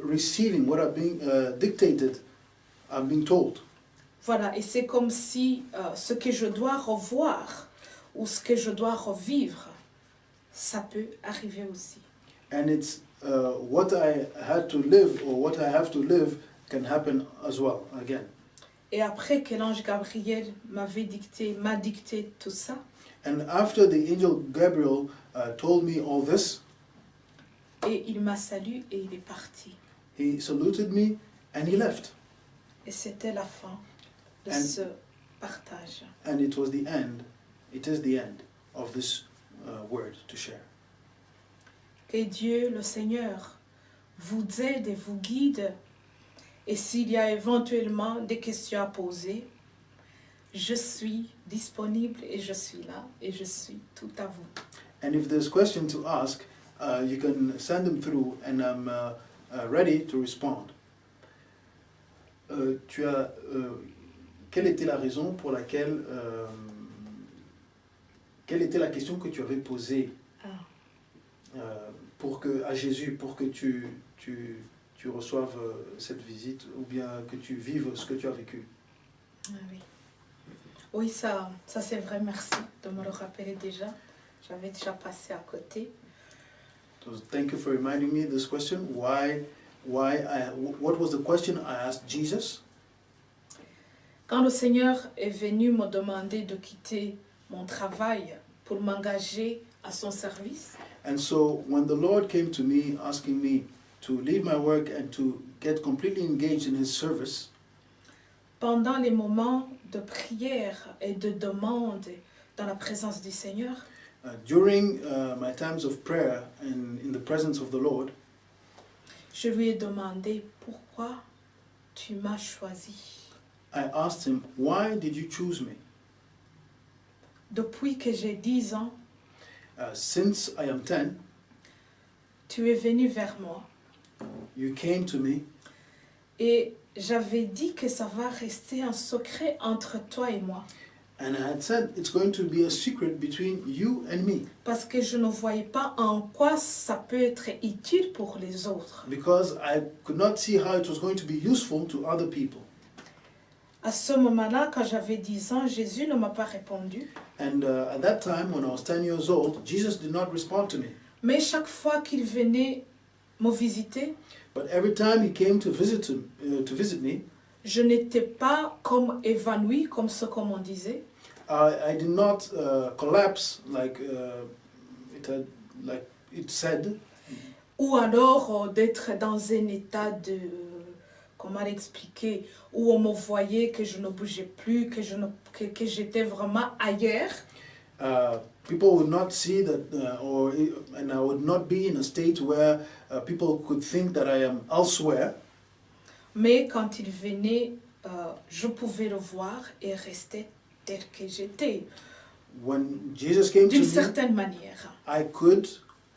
receiving, what I'm being dictated, I'm being told.
Voilà, et c'est comme si ce que je dois revoir ou ce que je dois revivre, ça peut arriver aussi.
And it's what I had to live or what I have to live can happen as well, again.
Et après que l'ange Gabriel m'a dicté tout ça,
And after the angel Gabriel told me all this,
et il m'a salué et il est parti.
he saluted me and he left.
Et c'était la fin de
And-
ce partage.
And it was the end, it is the end of this word to share.
Que Dieu, le Seigneur, vous aide et vous guide. Et s'il y a éventuellement des questions à poser, je suis disponible et je suis là et je suis tout à vous.
And if there's questions to ask, you can send them through and I'm ready to respond. quelle était la raison pour laquelle, quelle était la question que tu avais posée à Jésus pour que tu reçoives cette visite ou bien que tu vives ce que tu as vécu?
Oui, oui ça c'est vrai, merci de me le rappeler déjà. J'avais déjà passé à côté.
So thank you for reminding me this question. What was the question I asked Jesus?
Quand le Seigneur est venu me demander de quitter mon travail pour m'engager à son service,
And so when the Lord came to me asking me to leave my work and to get completely engaged in His service,
pendant les moments de prière et de demande dans la présence du Seigneur,
during my times of prayer and in the presence of the Lord,
je lui ai demandé pourquoi tu m'as choisi.
I asked Him, why did you choose me?
Depuis que j'ai 10 ans,
Since I am 10,
tu es venu vers moi
you came to me,
et j'avais dit que ça va rester un secret entre toi et moi.
and I had said it's going to be a secret between you and me,
Parce que je ne voyais pas en quoi ça peut être utile pour les autres.
because I could not see how it was going to be useful to other people.
À ce moment-là, quand j'avais 10 ans, Jésus ne m'a pas répondu.
And at that time, when I was 10 years old, Jesus did not respond to me.
Mais chaque fois qu'il venait me visiter,
But every time He came to visit me,
je n'étais pas comme évanouie, comme ce qu'on disait.
I did not collapse like it said,
Ou alors d'être dans un état de, comment l'expliquer, où on me voyait que je ne bougeais plus, que j'étais vraiment ailleurs.
People would not see that, and I would not be in a state where people could think that I am elsewhere.
Mais quand il venait, je pouvais le voir et rester tel que j'étais,
When Jesus came to
d'une
me,
certaine manière.
I could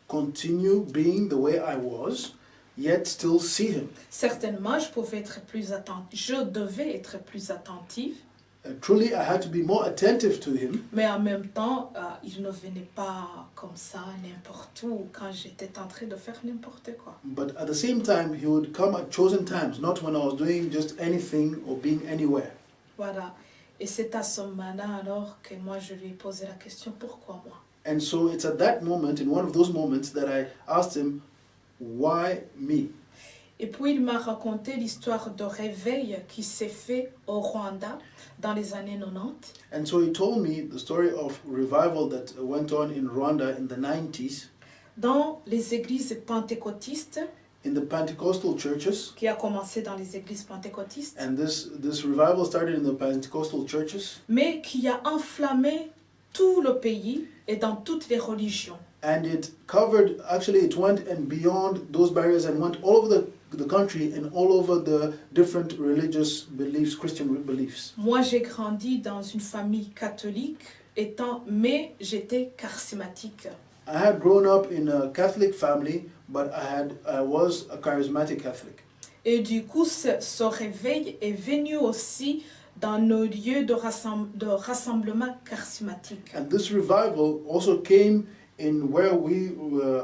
continue being the way I was, yet still see Him.
Certainement, je pouvais être plus attentive, je devais être plus attentive,
Truly, I had to be more attentive to Him,
mais en même temps, il ne venait pas comme ça, n'importe où, quand j'étais en train de faire n'importe quoi.
but at the same time, He would come at chosen times, not when I was doing just anything or being anywhere.
Voilà. Et c'est à ce moment-là alors que moi je lui ai posé la question, pourquoi moi?
And so it's at that moment, in one of those moments, that I asked Him, why me?
Et puis il m'a raconté l'histoire de réveil qui s'est fait au Rwanda dans les années 90.
And so He told me the story of revival that went on in Rwanda in the 90s,
Dans les églises pentecôtistes,
in the Pentecostal churches.
qui a commencé dans les églises pentecôtistes,
And this revival started in the Pentecostal churches,
mais qui a enflammé tout le pays et dans toutes les religions.
and it covered, actually it went and beyond those barriers and went all over the country and all over the different religious beliefs, Christian beliefs.
Moi, j'ai grandi dans une famille catholique, mais j'étais charismatique.
I had grown up in a Catholic family, but I was a charismatic Catholic.
Et du coup, ce réveil est venu aussi dans nos lieux de rassemblement charismatique.
And this revival also came in where we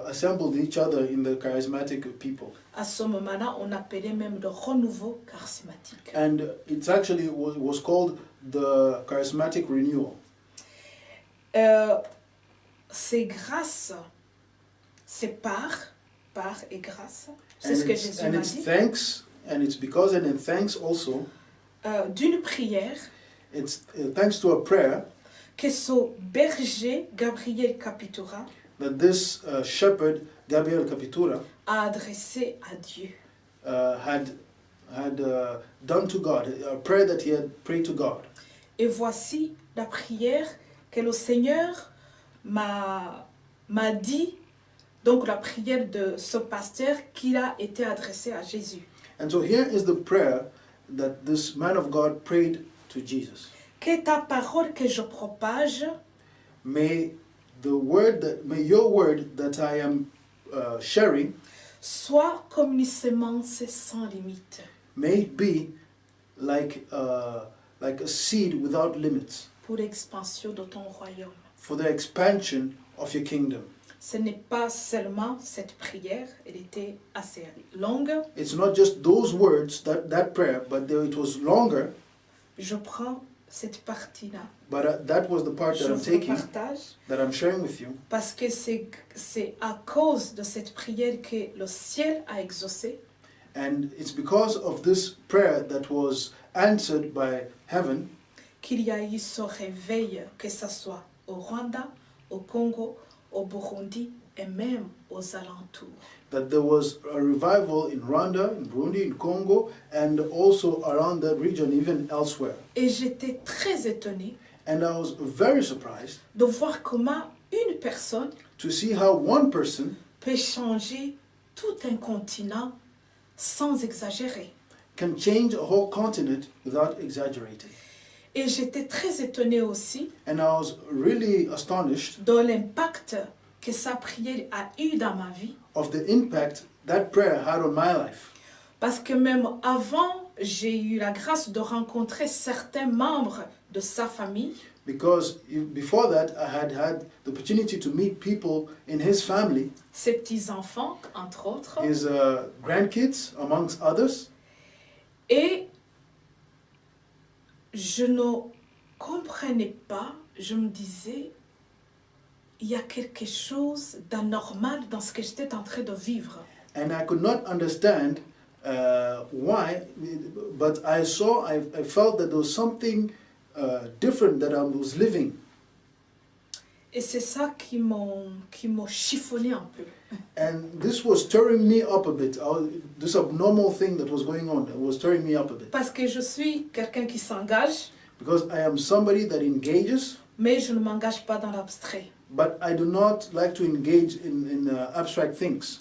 assembled each other in the charismatic people.
À ce moment-là, on appelait même le renouveau charismatique.
And it's actually was called the charismatic renewal.
C'est grâce, c'est par et grâce, c'est
And
ce que
it's,
Jésus
and
m'a
it's
dit,
thanks, and it's because and in thanks also,
d'une prière
it's thanks to a prayer
que ce berger Gabriel Capitura
that this shepherd, Gabriel Capitura,
a adressé à Dieu.
had done to God, a prayer that he had prayed to God.
Et voici la prière que le Seigneur m'a dit, donc la prière de ce pasteur qui a été adressée à Jésus.
And so here is the prayer that this man of God prayed to Jesus.
Que ta parole que je propage
May your word that I am sharing,
soit comme une semence sans limite.
may it be like a seed without limits
pour l'expansion de ton royaume.
for the expansion of your kingdom.
Ce n'est pas seulement cette prière, elle était assez longue.
It's not just those words, that prayer, but it was longer,
Je prends cette partie-là.
but that was the part
Je
that I'm
vous
taking,
partage
that I'm sharing with you,
parce que c'est à cause de cette prière que le ciel a exaucé.
and it's because of this prayer that was answered by heaven
Qu'il y a eu ce réveil, que ce soit au Rwanda, au Congo, au Burundi et même aux alentours.
that there was a revival in Rwanda, in Burundi, in Congo, and also around that region, even elsewhere.
Et j'étais très étonnée
And I was very surprised
de voir comment une personne
to see how one person
peut changer tout un continent sans exagérer.
can change a whole continent without exaggerating.
Et j'étais très étonnée aussi
And I was really astonished
de l'impact que sa prière a eu dans ma vie.
of the impact that prayer had on my life.
Parce que même avant, j'ai eu la grâce de rencontrer certains membres de sa famille.
Because before that, I had had the opportunity to meet people in his family,
Ses petits-enfants, entre autres.
his grandkids, amongst others.
Et je ne comprenais pas, je me disais, il y a quelque chose d'anormal dans ce que j'étais en train de vivre.
And I could not understand why, but I felt that there was something different that I was living.
Et c'est ça qui m'a chiffonné un peu.
And this was stirring me up a bit. This abnormal thing that was going on, it was stirring me up a bit.
Parce que je suis quelqu'un qui s'engage,
Because I am somebody that engages,
mais je ne m'engage pas dans l'abstrait.
but I do not like to engage in abstract things.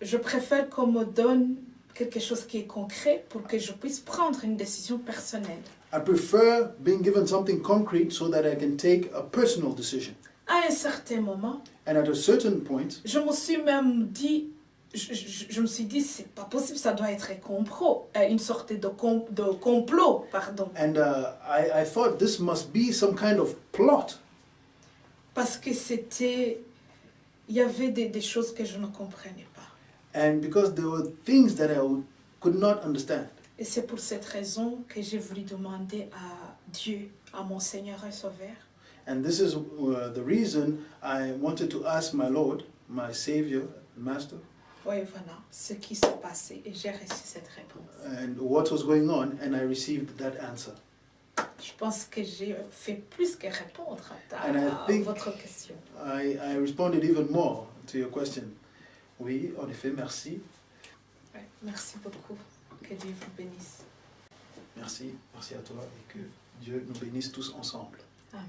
Je préfère qu'on me donne quelque chose qui est concret pour que je puisse prendre une décision personnelle.
I prefer being given something concrete so that I can take a personal decision.
À un certain moment,
And at a certain point,
je me suis même dit, je me suis dit, c'est pas possible, ça doit être un complot, une sorte de complot, pardon.
and I thought this must be some kind of plot.
Parce que il y avait des choses que je ne comprenais pas.
And because there were things that could not understand.
Et c'est pour cette raison que j'ai voulu demander à Dieu, à mon Seigneur et Sauveur,
And this is the reason I wanted to ask my Lord, my Savior, Master,
oui, voilà, ce qui s'est passé. Et j'ai reçu cette réponse.
and what was going on, and I received that answer.
Je pense que j'ai fait plus que répondre
And I
à
think
votre question.
I responded even more to your question. Oui, en effet, merci.
Ouais, merci beaucoup. Que Dieu vous bénisse.
Merci à toi et que Dieu nous bénisse tous ensemble.
Amen.